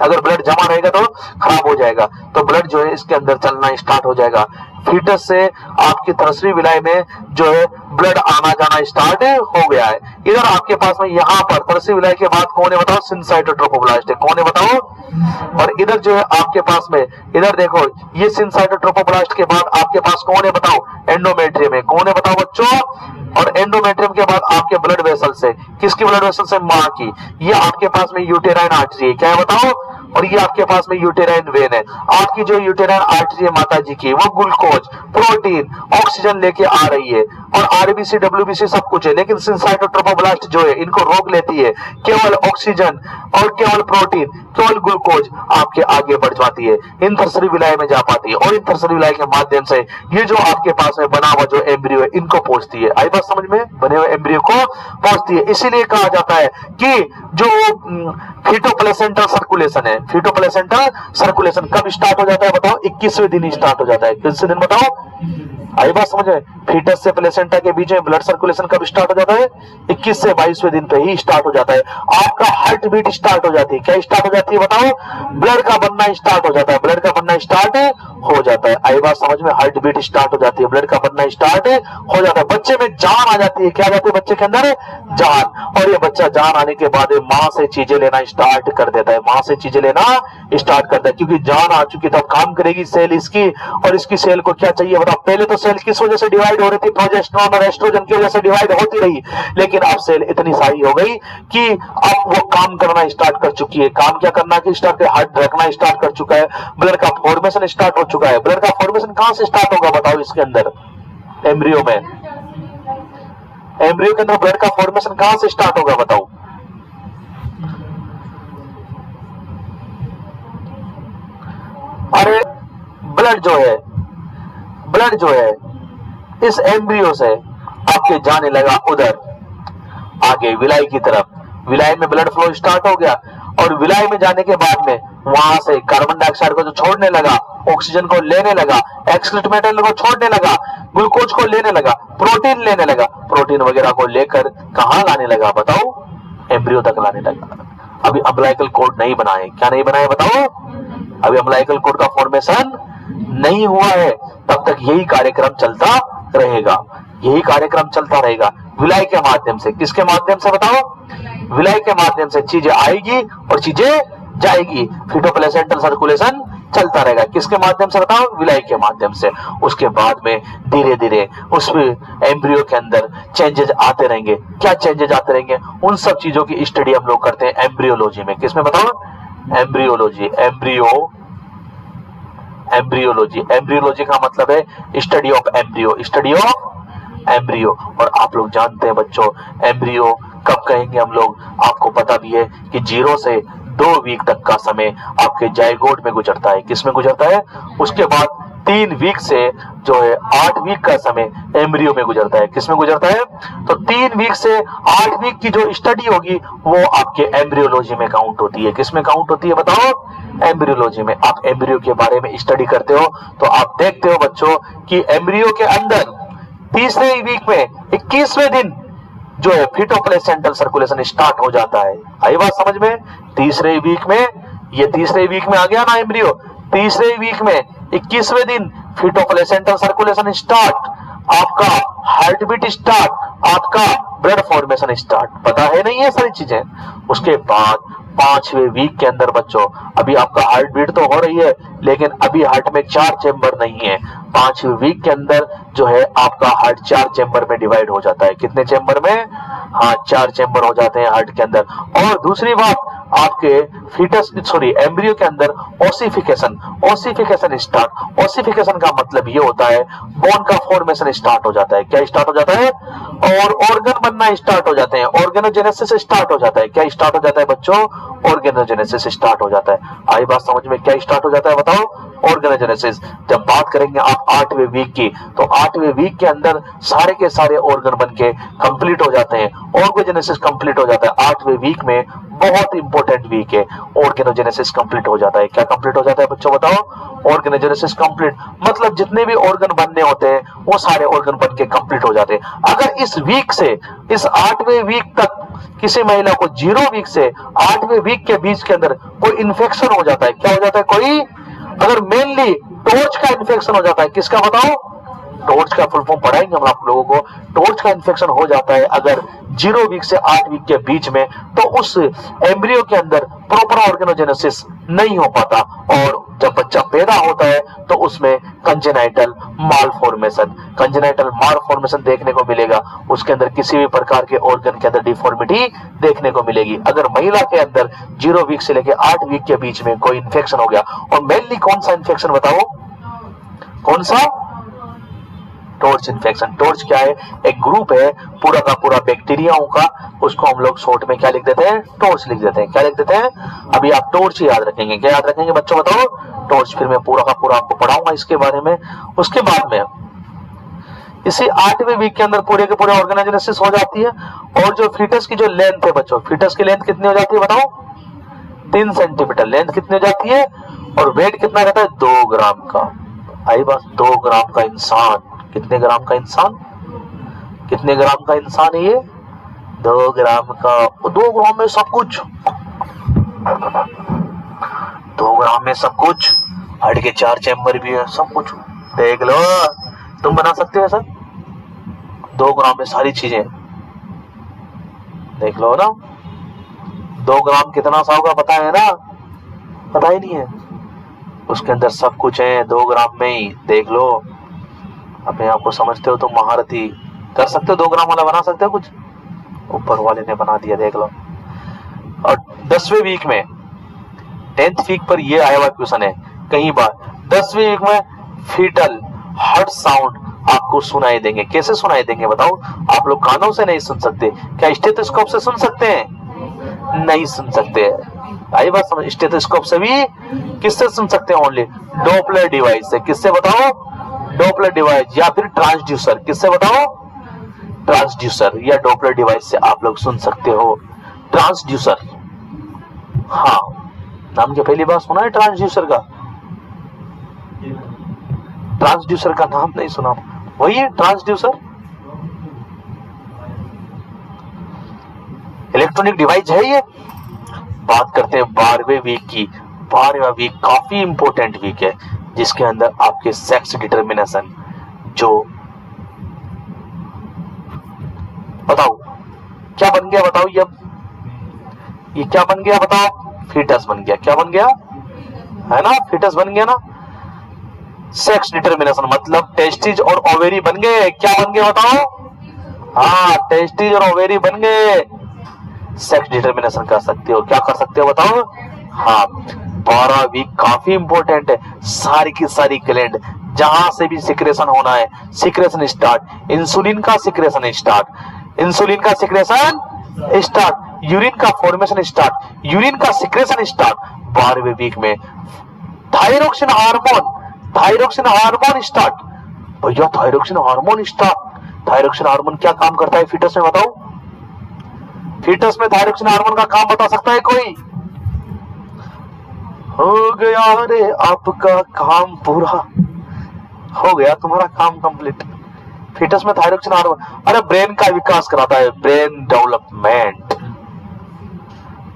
अगर ब्लड जमा रहेगा तो खराब हो जाएगा, तो ब्लड जो है इसके अंदर चलना स्टार्ट हो जाएगा। फीटस से आपकी थर्सरी विलाई में जो है ब्लड आना जाना स्टार्ट हो गया है। इधर आपके पास में यहाँ पर थर्सरी विलाई के बाद कौन है बताओ? सिनसाइटोट्रोफोब्लास्ट है। कौन है बताओ? और इधर जो है आपके पास में, इधर देखो, ये सिनसाइटोट्रोफोब्लास्ट के बाद आपके पास कौन है बताओ? एंडोमेट्रियम है। कौन है बताओ बच्चों? और एंडोमेट्रियम के बाद आपके ब्लड वेसल से, किसकी ब्लड वेसल से? मां की। ये आपके पास में यूटेराइन आर्टरी है। क्या है बताओ? और ये आपके पास में यूटेराइन वेन है। आपकी जो यूटेराइन आर्टरी है माता जी की, वो ग्लूकोज, प्रोटीन, ऑक्सीजन लेके आ रही है, और आरबीसी डब्ल्यूबीसी सब कुछ है। लेकिन सिनसाइटोट्रोफोब्लास्ट जो है इनको रोक लेती है। केवल ऑक्सीजन और केवल प्रोटीन, केवल ग्लूकोज आपके आगे बढ़ जाती है, इन थर्सरी विलाई में जा पाती है, और इन थर्सरी विलाई के माध्यम से ये जो आपके पास में बना हुआ जो एम्ब्रियो है इनको पहुंचती है। आई बात समझ में? बने हुए एम्ब्रियो को पहुंचती है। इसीलिए कहा जाता है कि जो फीटोप्लेसेंटल सर्कुलेशन है, फीटोप्लेसेंटल सर्कुलेशन कब स्टार्ट हो जाता है बताओ? 21वें दिन स्टार्ट हो जाता है। किस दिन बताओ? आई बात समझ में? फीटस से प्लेसेंटा के बीच में ब्लड सर्कुलेशन कब स्टार्ट हो जाता है? 21 से 22वें दिन पे ही स्टार्ट हो जाता है। आपका हार्ट बीट स्टार्ट हो जाती है। क्या स्टार्ट हो जाती है बताओ? ब्लड का बनना स्टार्ट हो जाता है, ब्लड का बनना स्टार्ट हो जाता है। आई बात समझ में? हार्ट बीट स्टार्ट हो जाती है, ब्लड का बनना स्टार्ट हो जाता है, बच्चे में जान आ जाती है। क्या आ जाती है बच्चे के अंदर? जान। और ये बच्चा जान आने के बाद माँ से चीजें लेना स्टार्ट कर देता है, माँ से चीजें लेना स्टार्ट करता है, क्योंकि जान आ चुकी, तब काम करेगी सेल इसकी। और इसकी सेल को क्या चाहिए बताओ? पहले तो सेल किस वजह से डिवाइड हो रही थी? प्रोजेस्टेरोन और एस्ट्रोजन की वजह से डिवाइड होती रही, लेकिन अब सेल इतनी सारी हो गई कि अब वो काम करना स्टार्ट कर चुकी है। काम क्या करना की स्टार्ट कर? हार्ट रखना स्टार्ट कर चुका है, ब्लड का फॉर्मेशन स्टार्ट हो चुका है। ब्लड का फॉर्मेशन कहां से स्टार्ट होगा बताओ? इसके अंदर एम्ब्रियो में, एम्ब्रियो के अंदर ब्लड का फॉर्मेशन कहां से स्टार्ट होगा बताओ? अरे ब्लड जो है इस एम्ब्रियो से आपके जाने लगा उधर आगे विलाई की तरफ। विलाई में ब्लड फ्लो स्टार्ट हो गया, और विलाई में जाने के बाद में वहां से कार्बन डाइऑक्साइड को जो छोड़ने लगा, ऑक्सीजन को लेने लगा, एक्सक्रीट मेटेरियल को छोड़ने लगा, ग्लूकोज को लेने लगा, प्रोटीन लेने लगा, प्रोटीन वगैरह को लेकर कहां लाने लगा बताओ? एम्ब्रियो तक लाने लगा। अभी अम्बिलाइकल कॉर्ड नहीं बना है। क्या नहीं बना है बताओ? अभी अम्बिलाइकल कॉर्ड का फॉर्मेशन नहीं हुआ है, तब तक यही कार्यक्रम चलता रहेगा, यही कार्यक्रम चलता रहेगा विलाई के माध्यम से। किसके माध्यम से बताओ? विलाई के माध्यम से चीजें आएगी और चीजें जाएगी, फीटोप्लेसेंटल सर्कुलेशन चलता रहेगा। किसके माध्यम से बताओ? विलाई के माध्यम से। उसके बाद में धीरे धीरे उस एम्ब्रियो के अंदर चेंजेस आते रहेंगे। क्या चेंजेस आते रहेंगे? उन सब चीजों की स्टडी हम लोग करते हैं एम्ब्रियोलॉजी में। किसमें बताओ? एम्ब्रियोलॉजी। एम्ब्रियोलॉजी, एम्ब्रियोलॉजी का मतलब है study of embryo, study of embryo. और आप लोग जानते हैं बच्चों, एम्ब्रियो कब कहेंगे हम लोग? आपको पता भी है कि 0 से 2 वीक तक का समय आपके जाइगोट में गुजरता है। किसमें गुजरता है? उसके बाद 3 वीक से जो है 8 वीक का समय एम्ब्रियो में गुजरता है। किसमें गुजरता है? तो 3 वीक से 8 वीक की जो स्टडी होगी वो आपके एम्ब्रियोलॉजी में काउंट होती है। किसमें काउंट होती है बताओ? एम्ब्रियोलॉजी में। आप एम्ब्रियो के बारे में स्टडी करते हो तो आप देखते हो बच्चों कि एम्ब्रियो के अंदर तीसरे वीक में 21वें दिन जो है फीटोप्लेसेंटल सर्कुलेशन स्टार्ट हो जाता है। आई बात समझ में? तीसरे वीक में, ये तीसरे वीक में आ गया ना एम्ब्रियो, तीसरे वीक में 21वें दिन फीटोप्लेसेंटल सर्कुलेशन स्टार्ट, आपका हार्ट बीट स्टार्ट, आपका ब्लड फॉर्मेशन स्टार्ट। पता है नहीं ये सारी चीजें? उसके बाद 5वें वीक के अंदर बच्चों अभी आपका हार्ट बीट तो हो रही है, लेकिन अभी हार्ट में 4 चेंबर नहीं है। 5वें वीक के अंदर जो है आपका हार्ट 4 चेंबर में डिवाइड हो जाता है। कितने चेंबर में? हाँ, 4 चेंबर हो जाते हैं हार्ट के अंदर। और दूसरी बात, आपके फीटस एम्ब्रियो के अंदर ओसिफिकेशन स्टार्ट। ओसिफिकेशन का मतलब ये होता है बोन का फॉर्मेशन स्टार्ट हो जाता है। क्या स्टार्ट हो जाता है? और ऑर्गन बनना स्टार्ट हो जाते हैं, ऑर्गेनोजेनेसिस स्टार्ट हो जाता है। क्या स्टार्ट हो जाता है बच्चों? ऑर्गेनोजेनेसिस स्टार्ट हो जाता है। आई बात समझ में? क्या स्टार्ट हो जाता है बताओ? ऑर्गेनोजेनेसिस। जब बात करेंगे आप 8वें वीक की, तो 8वें वीक के अंदर सारे के सारे ऑर्गन बन के कंप्लीट हो जाते हैं, ऑर्गेनोजेनेसिस कंप्लीट हो जाता है। 8वें वीक में बहुत इंपॉर्टेंट वीक है, ऑर्गेनोजेनेसिस कंप्लीट हो जाता है। क्या कंप्लीट हो जाता है बच्चों बताओ? ऑर्गेनोजेनेसिस कंप्लीट, मतलब जितने भी ऑर्गन बनने होते हैं वो सारे ऑर्गन बन के कंप्लीट हो जाते हैं। अगर इस वीक से इस 8वें वीक तक किसी महिला को 0 वीक से 8वें वीक के बीच के अंदर कोई इन्फेक्शन हो जाता है, क्या हो जाता है? कोई, अगर मेनली टॉर्च का इन्फेक्शन हो जाता है, किसका बताओ? टॉर्च का फुल फॉर्म पढ़ाएंगे हम आप लोगों को। टॉर्च का इन्फेक्शन हो जाता है अगर 0 वीक से 8 वीक के बीच में, तो उस एम्ब्रियो के अंदर प्रॉपर ऑर्गेनोजेनेसिस नहीं हो पाता, और जब बच्चा पैदा होता है तो उसमें कंजेनाइटल मालफॉर्मेशन देखने को मिलेगा। उसके अंदर किसी भी प्रकार के ऑर्गन के अंदर डिफॉर्मिटी देखने को मिलेगी। अगर महिला के अंदर 0 वीक से लेकर 8 वीक के बीच में कोई इन्फेक्शन हो गया, और मेनली कौन सा इन्फेक्शन बताओ? कौन सा? Torch infection. टॉर्च क्या है? एक ग्रुप है पूरा का पूरा बैक्टीरियाओं का, उसको हम लोग शॉर्ट में क्या लिख देते हैं? टॉर्च लिख देते हैं। क्या लिख देते हैं? अभी आप टॉर्च ही याद रखेंगे। क्या याद रखेंगे बच्चों बताओ? टॉर्च। फिर मैं पूरा का पूरा आपको पढ़ाऊंगा इसके बारे में। उसके बाद में इसी 8वें वीक के अंदर पूरे के पूरे ऑर्गेनोजेनेसिस हो जाती है, और जो फीटस की जो लेंथ है बच्चों, फीटस की लेंथ कितनी हो जाती है बताओ? 3 सेंटीमीटर लेंथ कितनी हो जाती है, और वेट कितना रहता है? 2 ग्राम का। आई बात, 2 ग्राम का इंसान। कितने ग्राम का इंसान? कितने ग्राम का इंसान है ये? 2 ग्राम का। 2 ग्राम में सब कुछ, 2 ग्राम में सब कुछ, हार्ट के 4 चैम्बर भी है, सब कुछ देख लो। तुम बना सकते हो सर 2 ग्राम में सारी चीजें, देख लो ना। 2 ग्राम कितना सा होगा पता है ना? पता ही नहीं है। उसके अंदर सब कुछ है 2 ग्राम में ही, देख लो। अपने आप को समझते हो तो महारथी, कर सकते हो 2 ग्राम वाला बना सकते हो कुछ, ऊपर वाले ने बना दिया, देख लो। और 10वें वीक में 10th वीक पर ये आया हुआ क्वेश्चन है कई बार। 10वें वीक में फीटल हार्ट साउंड आपको सुनाई देंगे। कैसे सुनाई देंगे बताओ? आप लोग कानों से नहीं सुन सकते, क्या स्टेथोस्कोप से सुन सकते हैं? नहीं सुन सकते। आई बात समझ? स्टेथोस्कोप से भी किससे सुन सकते हैं? ओनली डॉपलर डिवाइस से। किससे बताओ? डॉपलर डिवाइस या फिर ट्रांसड्यूसर। किससे बताओ? ट्रांसड्यूसर या डॉपलर डिवाइस से आप लोग सुन सकते हो। ट्रांसड्यूसर, हाँ, नाम क्या पहली बार सुना है ट्रांसड्यूसर का? ट्रांसड्यूसर का नाम नहीं सुना? वही है ट्रांसड्यूसर, इलेक्ट्रॉनिक डिवाइस है ये। बात करते हैं 12वें वीक की। 12वां वीक काफी इंपॉर्टेंट वीक है, जिसके अंदर आपके सेक्स डिटर्मिनेशन, जो बताओ क्या बन गया? बताओ ये क्या बन गया? बताओ। फीटस बन गया। क्या बन गया? है ना, फीटस बन गया ना। सेक्स डिटर्मिनेशन मतलब टेस्टिज और ओवेरी बन गए। क्या बन गए बताओ? हाँ, टेस्टिज और ओवेरी बन गए। सेक्स डिटर्मिनेशन कर सकते हो। क्या कर सकते हो बताओ? हाँ, 12 वीक काफी इंपॉर्टेंट है। सारी की सारी ग्लैंड जहां से भी सिक्रेशन होना है, सिक्रेशन स्टार्ट। इंसुलिन का सिक्रेशन स्टार्ट, इंसुलिन का सिक्रेशन स्टार्ट, यूरिन का फॉर्मेशन स्टार्ट, यूरिन का सिक्रेशन स्टार्ट। 12वें वीक में thyroxine hormone, thyroxine hormone start. भैया thyroxine hormone start. Thyroxine hormone क्या काम करता है फीटस में बताओ? फीटस में थायरोक्सिन हार्मोन का काम बता सकता है कोई? हो गया रे आपका काम पूरा, हो गया तुम्हारा काम कंप्लीट। फीटस में थायरोक्सिन हार्मोन, अरे ब्रेन का विकास कराता है, ब्रेन डेवलपमेंट,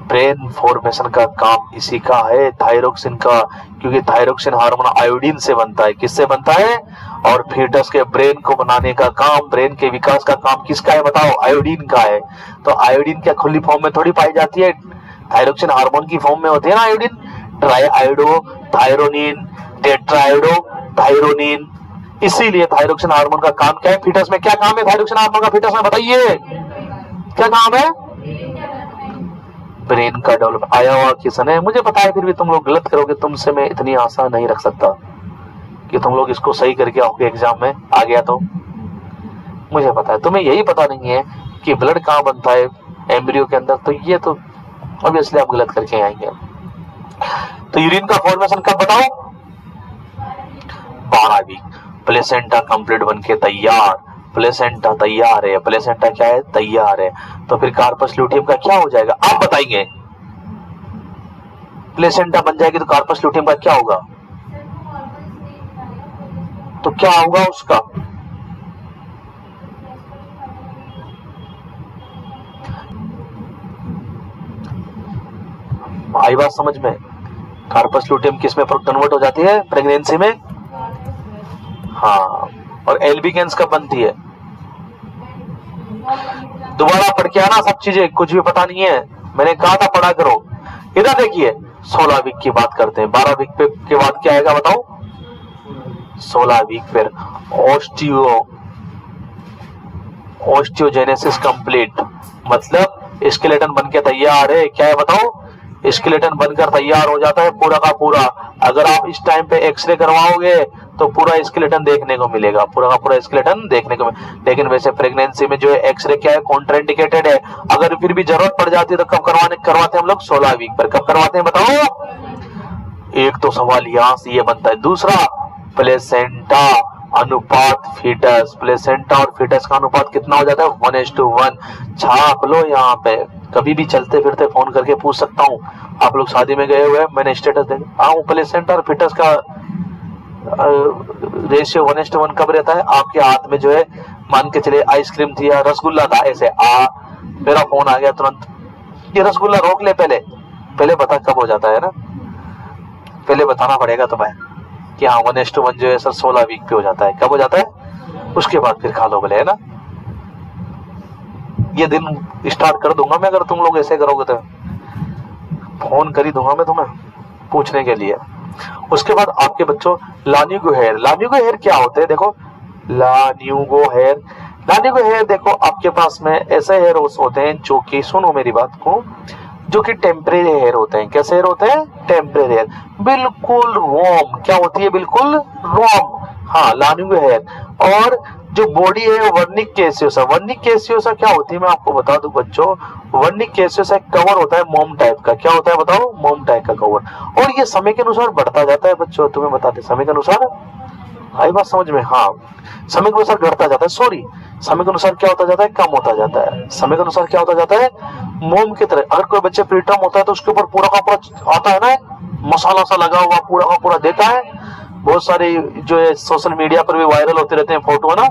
ब्रेन फॉर्मेशन का काम इसी का है, थायरोक्सिन का। क्योंकि थायरोक्सिन हार्मोन आयोडीन से बनता है। किससे बनता है? और फीटस के ब्रेन को बनाने का काम, ब्रेन के विकास का काम किसका है बताओ? आयोडीन का है। तो आयोडीन क्या खुली फॉर्म में थोड़ी पाई जाती है? थायरोक्सिन हार्मोन की फॉर्म में होती है ना iodine. Triiodothyronine, tetraiodothyronine. इसीलिए थायरोक्सिन हार्मोन का काम क्या है फीटस में? क्या काम है थायरोक्सिन हार्मोन का फीटस में बताइए? क्या काम है? ब्रेन का डेवलप। आया हुआ क्वेश्चन है, मुझे पता है, फिर भी तुम लोग गलत करोगे। तुमसे मैं इतनी आशा नहीं रख सकता कि तुम लोग इसको सही करके आओगे एग्जाम में आ गया। तो मुझे पता है तुम्हें यही पता नहीं है कि ब्लड कहाँ बनता है एम्ब्रियो के अंदर। तो ये तो ऑब्वियसली आप गलत करके आएंगे। तो यूरिन का फॉर्मेशन कब बताओ? 12 वीक। प्लेसेंटा कंप्लीट बनके तैयार, प्लेसेंटा तैयार है। प्लेसेंटा क्या है? तैयार है। तो फिर कार्पस ल्यूटियम का क्या हो जाएगा आप बताइए? प्लेसेंटा बन जाएगी तो कार्पस ल्यूटियम का क्या होगा? तो क्या होगा उसका? आई बात समझ में? कार्पस ल्यूटियम किस में कन्वर्ट हो जाती है? प्रेगनेंसी में। हाँ, और एल्बिगेंस कब बनती है? दोबारा पढ़ के आना सब चीजें, कुछ भी पता नहीं है। मैंने कहा था पढ़ा करो। इधर देखिए 16 वीक की बात करते हैं। 12 वीक पे के बाद क्या आएगा बताओ? 16 वीक फिर ऑस्टियोजेनेसिस कंप्लीट, मतलब स्केलेटन बनके तैयार है। क्या है बताओ? स्केलेटन बनकर तैयार हो जाता है पूरा का पूरा। अगर आप इस टाइम पे एक्सरे करवाओगे तो पूरा स्केलेटन देखने को मिलेगा, पूरा का पूरा स्केलेटन देखने को लेकिन वैसे प्रेगनेंसी में जो है एक्सरे क्या है? कॉन्ट्राइंडिकेटेड है। अगर फिर भी जरूरत पड़ जाती है तो कब करवाते हैं हम लोग? 16 वीक पर। कब करवाते हैं बताओ? एक तो सवाल यहां से ये बनता है। दूसरा, प्लेसेंटा अनुपात फीटस, प्लेसेंटा और फीटस का अनुपात कितना हो जाता है? 1:1। छाप लो यहाँ पे, कभी भी चलते फिरते फोन करके पूछ सकता हूँ। आप लोग शादी में गए हुए हैं, मैंने स्टेटस देखा। हाँ, प्लेसेंटा और फीटस का रेशियो 1:1 कब रहता है? आपके हाथ में जो है, मान के चले आइसक्रीम थी या रसगुल्ला था, ऐसे मेरा फोन आ गया तुरंत, ये रसगुल्ला रोक ले, पहले बता कब हो जाता है ना? पहले बताना पड़ेगा तुम्हें कि हाँ 1:1 जो है सर 16 वीक पे हो जाता है। कब हो जाता है? उसके बाद फिर खा लो बोले, है ना। ये दिन स्टार्ट कर दूंगा मैं अगर तुम लोग ऐसे करोगे तो, फोन कर ही दूंगा मैं तुम्हें पूछने के लिए। उसके बाद आपके बच्चों लान्यूगो हेयर, लान्यूगो हेयर क्या होते हैं? देखो लान्यूगो हेयर, लान्यूगो हेयर देखो आपके पास में ऐसे हेयर होते हैं जो कि, सुनो मेरी बात को, जो कि टेम्परेरी हेयर होते हैं। कैसे हेयर होते हैं? टेम्परेरी हेयर, बिल्कुल रोम। क्या होती है? बिल्कुल रोम। हाँ लान्यूगो हेयर। और जो बॉडी है वर्निक कैसियोसा, वर्निक कैसियोसा क्या होती है मैं आपको बता दूं बच्चों, वर्निक कैसियोसा एक कवर होता है मोम टाइप का। क्या होता है बताओ? मोम टाइप का कवर। और ये समय के अनुसार बढ़ता जाता है बच्चों, तुम्हें बताते समय के अनुसार। आई बात समझ में? हाँ समय के अनुसार घटता जाता है, सॉरी समय के अनुसार क्या होता जाता है? कम होता जाता है। समय के अनुसार क्या होता जाता है? मोम की तरह। अगर कोई बच्चे प्रीटर्म होता है तो उसके ऊपर पूरा का पूरा आता है ना मसाला सा लगा हुआ, पूरा का पूरा देता है। बहुत सारे जो है सोशल मीडिया पर भी वायरल होते रहते हैं फोटो, है ना,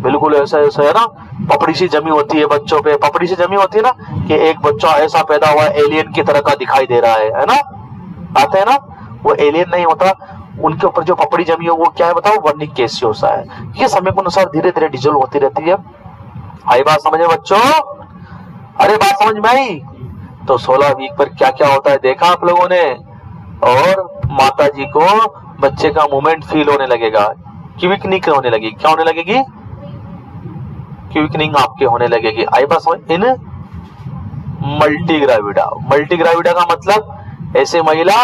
बिल्कुल ऐसा ऐसा है ना, पपड़ी सी जमी होती है बच्चों पे, पपड़ी सी जमी होती है ना कि एक बच्चा ऐसा पैदा हुआ एलियन की तरह का दिखाई दे रहा है ना, आते हैं ना, वो एलियन नहीं होता, उनके ऊपर जो पपड़ी जमी हो वो क्या है बताओ? वर्निक कैसियोसा है। ये समय के अनुसार धीरे धीरे डिजोल्व होती रहती है। आई बात समझे बच्चों? अरे बात समझ में आई? तो 16 वीक पर क्या क्या होता है देखा आप लोगों ने। और माता जी को बच्चे का मूवमेंट फील होने लगेगा, क्विकनिंग होने लगेगी। क्या होने लगेगी? क्विकनिंग आपके होने लगेगी। आई बात समझ? इन मल्टीग्राविडा, मल्टीग्राविडा का मतलब ऐसे महिला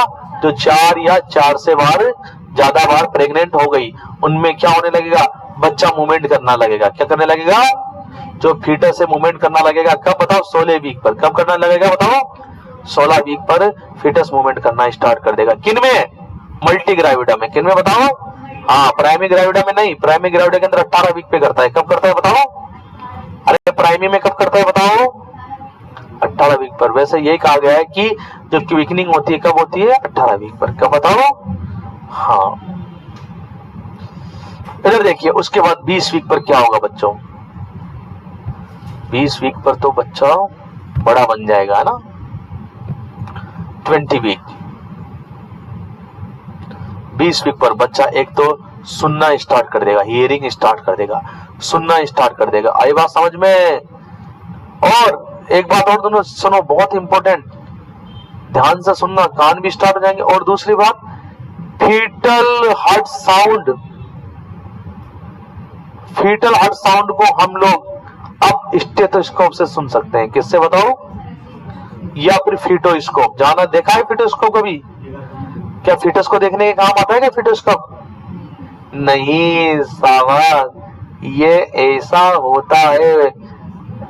जो 4 या 4 से बार ज्यादा बार प्रेग्नेंट हो गई, उनमें क्या होने लगेगा? बच्चा मूवमेंट करना लगेगा। क्या करने लगेगा? जो फीटस से मूवमेंट करना लगेगा। कब बताओ? 16 वीक पर। कब करना लगेगा बताओ? 16 वीक पर फीटस मूवमेंट करना स्टार्ट कर देगा। किन में? मल्टीग्राविडा में। किन में बताओ? हाँ प्राइमरी ग्राविडा में नहीं, प्राइमरी ग्राविडा के अंदर 18 वीक पे करता है। कब करता है बताओ? अरे प्राइमरी में कब करता है बताओ? 18 वीक पर। वैसे यही कहा गया है कि जो क्विकनिंग होती है कब होती है? 18 वीक पर। कब बताओ? हाँ इधर देखिए, उसके बाद 20 वीक पर क्या होगा बच्चों? 20 वीक पर तो बच्चा बड़ा बन जाएगा ना। 20 वीक, 20 वीक पर बच्चा एक तो सुनना स्टार्ट कर देगा, हियरिंग स्टार्ट कर देगा, सुनना स्टार्ट कर देगा। आई बात समझ में? और एक बात और दोनों सुनो, बहुत इंपॉर्टेंट, ध्यान से सुनना, कान भी स्टार्ट हो जाएंगे। और दूसरी बात, fetal heart sound, fetal heart sound को हम लोग अब स्टेथोस्कोप से सुन सकते हैं। किससे बताओ? या फिर फीटोस्कोप। जाना देखा है फीटोस्कोप कभी? क्या फीटस को देखने के काम आता है क्या फीटोस्कोप? नहीं सावन, ये ऐसा होता है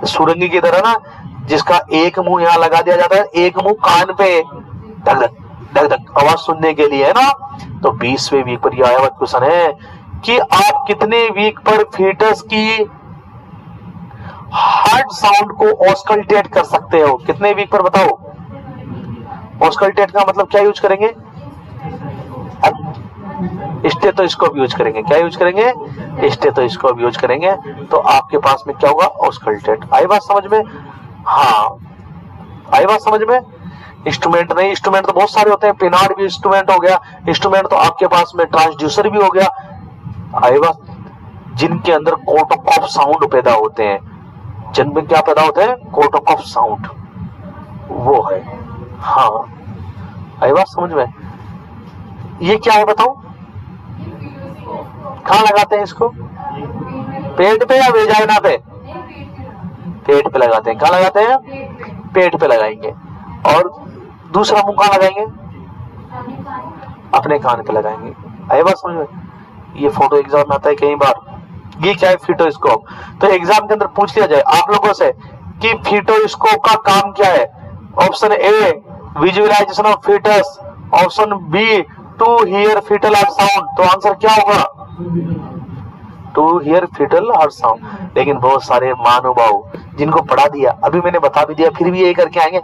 सुरंगी की तरह ना, जिसका एक मुंह यहाँ लगा दिया जाता है, एक मुंह कान पे, धक धक धक धक आवाज सुनने के लिए, है ना। तो 20वें वीक पर यह आया क्वेश्चन है कि आप कितने वीक पर फीटस की हार्ट साउंड को ऑस्कल्टेट कर सकते हो? कितने वीक पर बताओ? ऑस्कल्टेट का मतलब क्या यूज करेंगे? स्टेथोस्कोप यूज करेंगे। क्या यूज करेंगे? स्टेथोस्कोप यूज करेंगे। तो आपके पास में क्या होगा? ऑस्कल्टेट। आई बात समझ में? हाँ आई बात समझ में? इंस्ट्रूमेंट नहीं, इंस्ट्रूमेंट तो बहुत सारे होते हैं, पिनाड भी इंस्ट्रूमेंट हो गया, इंस्ट्रूमेंट तो आपके पास में ट्रांसड्यूसर भी हो गया। आई बात, जिनके अंदर कोर्टोकॉफ साउंड पैदा होते हैं, जिनमें क्या पैदा होते हैं? कोर्टोकॉफ साउंड, वो है। हाँ आई बात समझ में? ये क्या है बताओ? कहाँ लगाते हैं इसको? पेट पे या वेजाइना पे? पेट पे लगाते हैं। कहाँ लगाते हैं? पेट पे लगाएंगे। और दूसरा मुंह कहाँ लगाएंगे? अपने कान पे लगाएंगे। आई बात समझ में? ये फोटो एग्जाम में आता है कई बार। ये क्या है? फीटोस्कोप। तो एग्जाम के अंदर पूछ लिया जाए आप लोगों से कि फीटोस्कोप का काम क्या है? Option A visualisation of fetus, option B to hear fetal heart sound. तो आंसर क्या होगा? To hear fetal heart sound. लेकिन बहुत सारे महानुभाव जिनको पढ़ा दिया, अभी मैंने बता भी दिया, फिर भी यही करके आएंगे,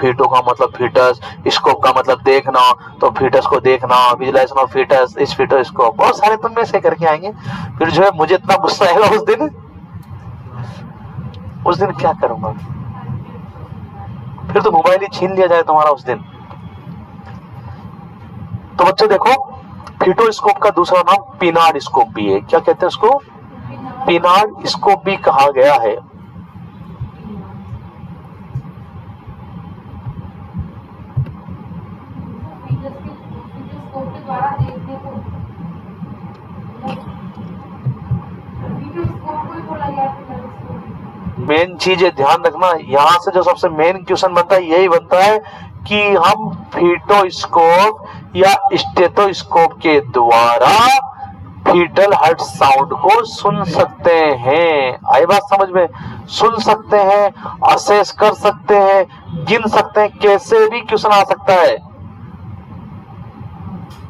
फीटो का मतलब फीटस, स्कोप का मतलब देखना, तो फीटस को देखना, विजुअलाइजेशन ऑफ फीटस इस फीटोस्कोप, बहुत सारे तुम में से करके आएंगे। फिर जो है मुझे इतना गुस्सा आएगा उस दिन क्या करूंगा? फिर तो मोबाइल ही छीन लिया जाए तुम्हारा उस दिन। तो बच्चों देखो, फीटोस्कोप का दूसरा नाम पिनार्ड स्कोप भी है। क्या कहते हैं उसको? पिनार्ड स्कोप भी कहा गया है। मेन चीज है, ध्यान रखना, यहां से जो सबसे मेन क्वेश्चन बनता है यही बनता है कि हम फीटोस्कोप या स्टेथोस्कोप के द्वारा फीटल हार्ट साउंड को सुन सकते हैं। आई बात समझ में? सुन सकते हैं, असेस कर सकते हैं, गिन सकते हैं, कैसे भी क्वेश्चन आ सकता है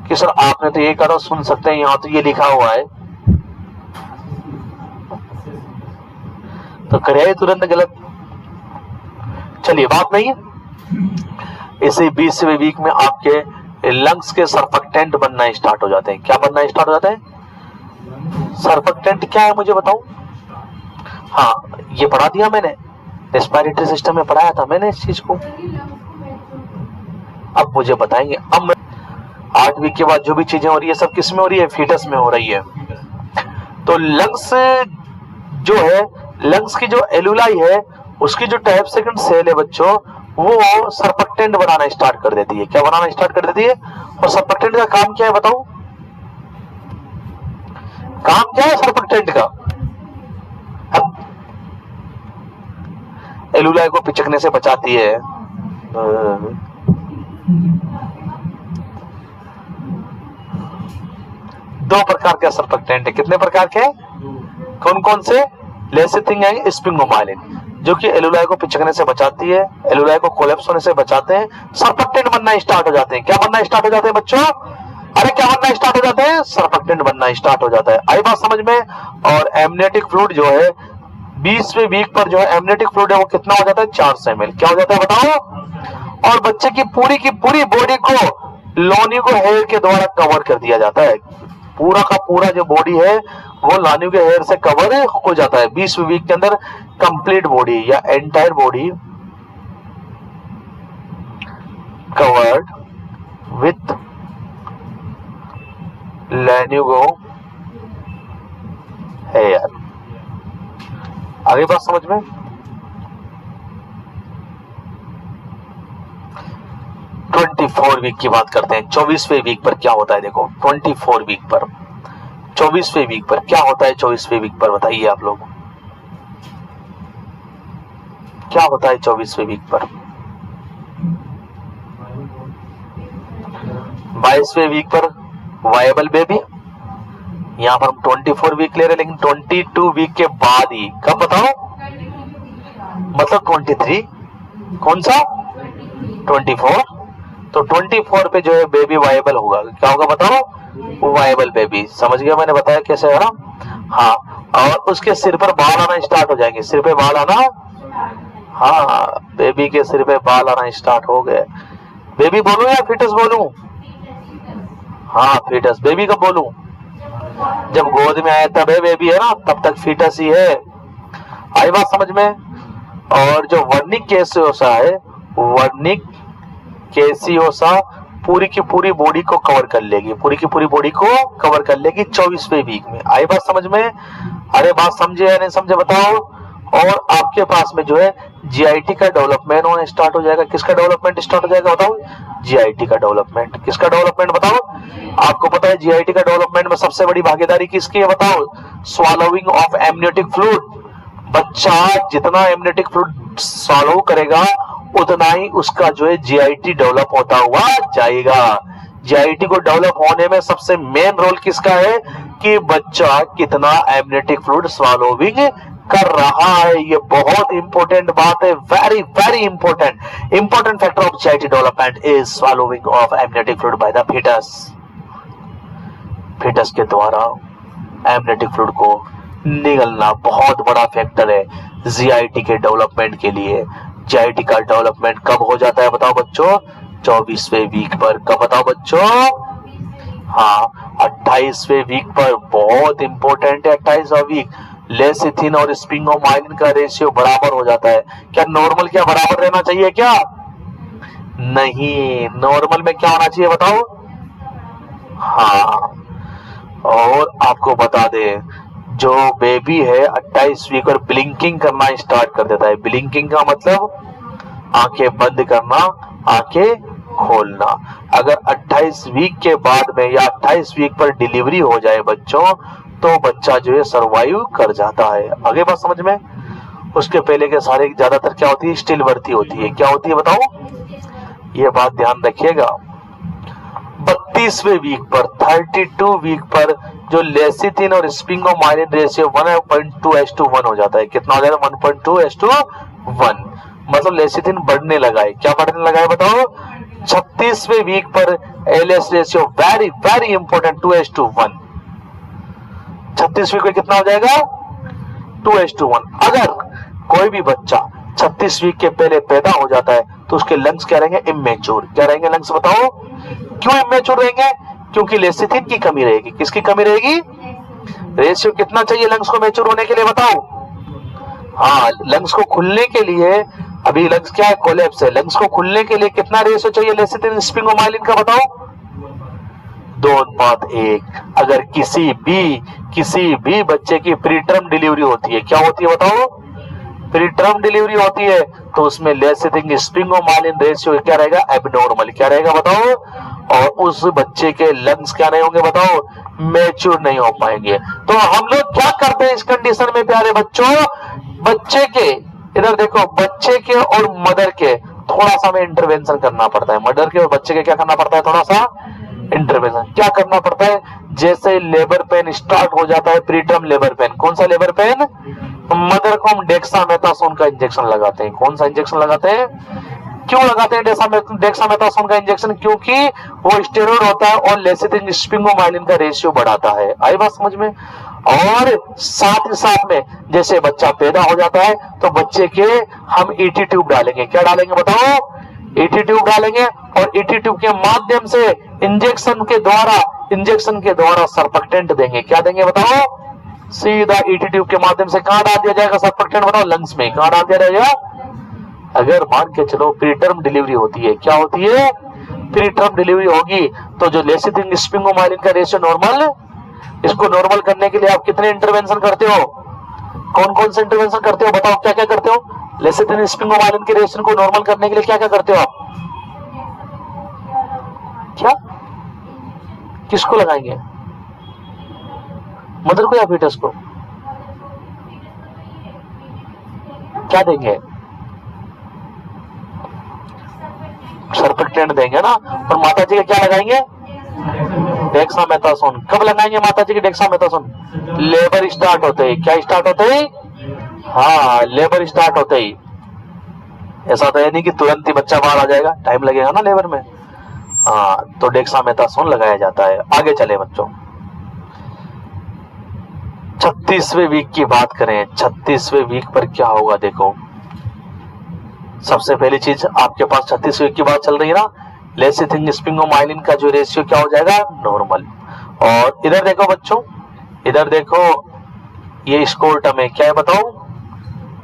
कि सर आपने तो ये कहा सुन सकते हैं, यहां तो ये लिखा हुआ है, तो करे तुरंत गलत। चलिए बात नहीं है। इसी 20वें वीक में आपके लंग्स के सर्फेक्टेंट बनना स्टार्ट हो जाते हैं। क्या बनना स्टार्ट हो जाता है? सर्फेक्टेंट क्या है मुझे बताओ? हाँ, ये पढ़ा दिया मैंने, रेस्पिरेटरी सिस्टम में पढ़ाया था मैंने इस चीज को। अब मुझे बताएंगे, अब 8 वीक के बाद जो भी चीजें हो रही है सब किस में हो रही है? फीटस में हो रही है। तो लंग्स जो है, लंग्स की जो एलुलाई है, उसकी जो टाइप सेकंड सेल है बच्चों, वो सर्फेक्टेंट बनाना स्टार्ट कर देती है। क्या बनाना स्टार्ट कर देती है? और सर्फेक्टेंट का काम क्या है बताओ? काम क्या है सर्फेक्टेंट का? एलुलाई को पिचकने से बचाती है। दो प्रकार के सर्फेक्टेंट है। कितने प्रकार के? कौन कौन से? लेसिथिन एंड स्पिंगोमाइलिन, जो कि एलुलाई को पिचकने से बचाती है, एलुलाई को कोलैप्स होने से बचाते हैं, सर्फेक्टेंट बनना स्टार्ट हो जाते हैं। क्या बनना स्टार्ट हो जाते हैं बच्चों? अरे क्या बनना स्टार्ट हो जाते हैं? सर्फेक्टेंट बनना स्टार्ट हो जाता है। आई बात समझ में? और एमनियोटिक फ्लूइड जो है 20वें वीक पर जो है एमनियोटिक फ्लूइड है वो कितना हो जाता है? 400 ml। क्या हो जाता है बताओ? और बच्चे की पूरी बॉडी को लोनिगो हेयर के द्वारा कवर कर दिया जाता है। पूरा का पूरा जो बॉडी है वो लानियो के हेयर से कवर हो जाता है 20वें वीक के अंदर। कंप्लीट बॉडी या entire body covered with lanugo hair. आगे बात समझ में? ट्वेंटी वीक की बात करते हैं। 24वें वीक पर क्या होता है देखो। 24 वीक पर, 24वें वीक पर क्या होता है? 24वें वीक पर बताइए आप लोग, क्या होता है 24वें वीक पर? 22वें वीक पर वायबल बेबी। यहां पर हम 24 वीक ले रहे हैं, लेकिन 22 वीक के बाद ही, कब बताओ? मतलब 23। कौन सा? 24। तो 24 पे जो है बेबी वायबल होगा। क्या होगा बताओ? Viable baby. समझ गया मैंने बताया कैसे है ना? हाँ, और उसके सिर पर बाल आना स्टार्ट हो जाएंगे। सिर पे बाल आना, हाँ, बेबी के सिर पे बाल आना स्टार्ट हो गए। बेबी बोलूं या फीटस बोलूं? हाँ फीटस। बेबी कब बोलूं? जब गोद में आया तब है बेबी, है ना? तब तक फीटस ही है। आई बात समझ में? और जो वर्निक कैसियोसा है, वर्निक कैसियोसा पूरी की पूरी बॉडी को कवर कर लेगी, पूरी की पूरी बॉडी को कवर कर लेगी 24वें वीक में। आई बात समझ में? अरे बात समझे या नहीं समझे बताओ? और आपके पास में जो है जीआईटी का डेवलपमेंट होना स्टार्ट हो जाएगा। किसका डेवलपमेंट स्टार्ट हो जाएगा बताओ? जीआईटी का डेवलपमेंट। किसका डेवलपमेंट बताओ? आपको पता है जीआईटी का डेवलपमेंट में सबसे बड़ी भागीदारी किसकी है बताओ? Swallowing of amniotic fluid. बच्चा जितना एमनियोटिक फ्लूइड स्वालो करेगा उतना ही उसका जो है जीआईटी डेवलप होता हुआ जाएगा। जीआईटी को डेवलप होने में सबसे मेन रोल किसका है कि बच्चा कितना एमनियोटिक फ्लूइड स्वालोइंग कर रहा है। ये बहुत इंपॉर्टेंट बात है, very very important factor of GIT development is swallowing of amniotic fluid by the fetus. Fetus के द्वारा एमनियोटिक फ्लूइड को निगलना बहुत बड़ा फैक्टर है जीआईटी के डेवलपमेंट के लिए। जीआईटी का डेवलपमेंट कब हो जाता है बताओ बच्चों? 24वें वीक पर। कब बताओ बच्चों? हाँ, 28वें वीक पर। बहुत इंपॉर्टेंट है 28वां वीक। लेसिथिन और स्पिंगोमाइलिन का रेशियो बराबर हो जाता है। क्या नॉर्मल क्या बराबर रहना चाहिए क्या? नहीं, नॉर्मल में क्या होना चाहिए बताओ? हाँ, और आपको बता दे, जो बेबी है 28 वीक पर ब्लिंकिंग करना स्टार्ट कर देता है। ब्लिंकिंग का मतलब आंखें बंद करना, आंखें खोलना। अगर 28 वीक के बाद में या 28 वीक पर डिलीवरी हो जाए बच्चों, तो बच्चा जो है सरवाइव कर जाता है। आगे बात समझ में? उसके पहले के सारे ज्यादातर क्या होती है, स्टिल बर्थ होती है। क्या होती है बताओ, ये बात ध्यान रखिएगा। 32वें वीक पर, 32 वीक पर जो लेसिथिन और स्पिंगोमाइलिन रेशियो 1.2:1 हो जाता है। कितना हो जाएगा? 1.2:1। मतलब लेसिथिन बढ़ने लगा है। क्या बढ़ने लगा है बताओ? 36वें वीक पर LS ratio very very important 2:1। 36 week में कितना हो जाएगा? 2:1। अगर कोई भी बच्चा 36 वीक के पहले पैदा हो जाता है तो उसके लंग्स क्या रहेंगे? इमेच्योर। क्या रहेंगे लंग्स बताओ? क्यों इमेच्योर रहेंगे? क्योंकि लेसिथिन की कमी रहेगी। किसकी कमी रहेगी? रेशियो कितना चाहिए लंग्स को मैच्योर होने के लिए बताओ? हाँ, लंग्स को खुलने के लिए, अभी लंग्स क्या है? कोलैप्स है। लंग्स को खुलने के लिए कितना रेशियो चाहिए लेसिथिन स्पिंगोमाइलिन का बताओ? 2:1। अगर किसी भी बच्चे की प्रीटर्म डिलीवरी होती है, क्या होती है बताओ? प्रीटर्म डिलीवरी होती है, तो उसमें लेसिथिन स्पिंगोमाइलिन रेशियो क्या रहेगा? एबनॉर्मल। क्या रहेगा बताओ? और उस बच्चे के लंग्स क्या नहीं होंगे बताओ? मैच्योर नहीं हो पाएंगे। तो हम लोग क्या करते हैं इस कंडीशन में प्यारे बच्चों? बच्चे के, इधर देखो, बच्चे के और मदर के थोड़ा सा हमें इंटरवेंशन करना पड़ता है। मदर के और बच्चे के क्या करना पड़ता है? थोड़ा सा इंटरवेंशन। क्या करना पड़ता है? जैसे लेबर पेन स्टार्ट हो जाता है, प्रीटर्म लेबर पेन। कौन सा लेबर पेन? मदर को हम डेक्सामेथासोन का इंजेक्शन लगाते हैं। कौन सा इंजेक्शन लगाते हैं? क्यों लगाते हैं डेक्सामेथासोन का इंजेक्शन? क्योंकि वो स्टेरॉइड होता है और लेसिथिन स्पिंगोमाइलिन का रेशियो बढ़ाता है। आई बात समझ में? और साथ ही साथ में जैसे बच्चा पैदा हो जाता है तो बच्चे के हम ईटी ट्यूब डालेंगे। क्या डालेंगे बताओ? ईटी ट्यूब डालेंगे, और ईटी ट्यूब के माध्यम से इंजेक्शन के द्वारा सरफेक्टेंट देंगे। क्या देंगे बताओ? सीधा ईटी ट्यूब के माध्यम से कहां डाल दिया जाएगा सरफेक्टेंट बताओ? लंग्स में। कहां डाल दिया जाएगा? अगर मान के चलो प्रीटर्म डिलीवरी होती है, क्या होती है? प्रीटर्म डिलीवरी होगी, तो जो लेसिथिन स्पिंगोमाइलिन का रेशियो नॉर्मल, इसको नॉर्मल करने के लिए आप कितने इंटरवेंशन करते हो? कौन कौन से इंटरवेंशन करते हो बताओ? क्या क्या करते हो? लेसिथिन स्पिंगोमाइलिन के रेशियो को नॉर्मल करने के लिए क्या क्या करते हो आप? क्या किसको लगाएंगे? मदर को या फीटस को? क्या देंगे? सरफेक्टेंट देंगे ना। और माता जी का क्या लगाएंगे? डेक्सामेथासोन। कब लगाएंगे माता जी की डेक्सामेथासोन? लेबर स्टार्ट होते ही। क्या स्टार्ट होते ही? हाँ, लेबर स्टार्ट होते ही। ऐसा तो है नहीं कि तुरंत ही बच्चा बाहर आ जाएगा, टाइम लगेगा ना लेबर में। हाँ, तो डेक्सामेथासोन लगाया जाता है। आगे चले बच्चों, 36वें वीक की बात करें। 36वें वीक पर क्या होगा देखो। सबसे पहली चीज, आपके पास 36 वीक की बात चल रही है ना, लेसिथिन स्पिंगोमाइलिन का जो रेशियो क्या हो जाएगा? नॉर्मल। और इधर देखो बच्चों, इधर देखो, ये स्कोर्टम है। क्या है बताओ?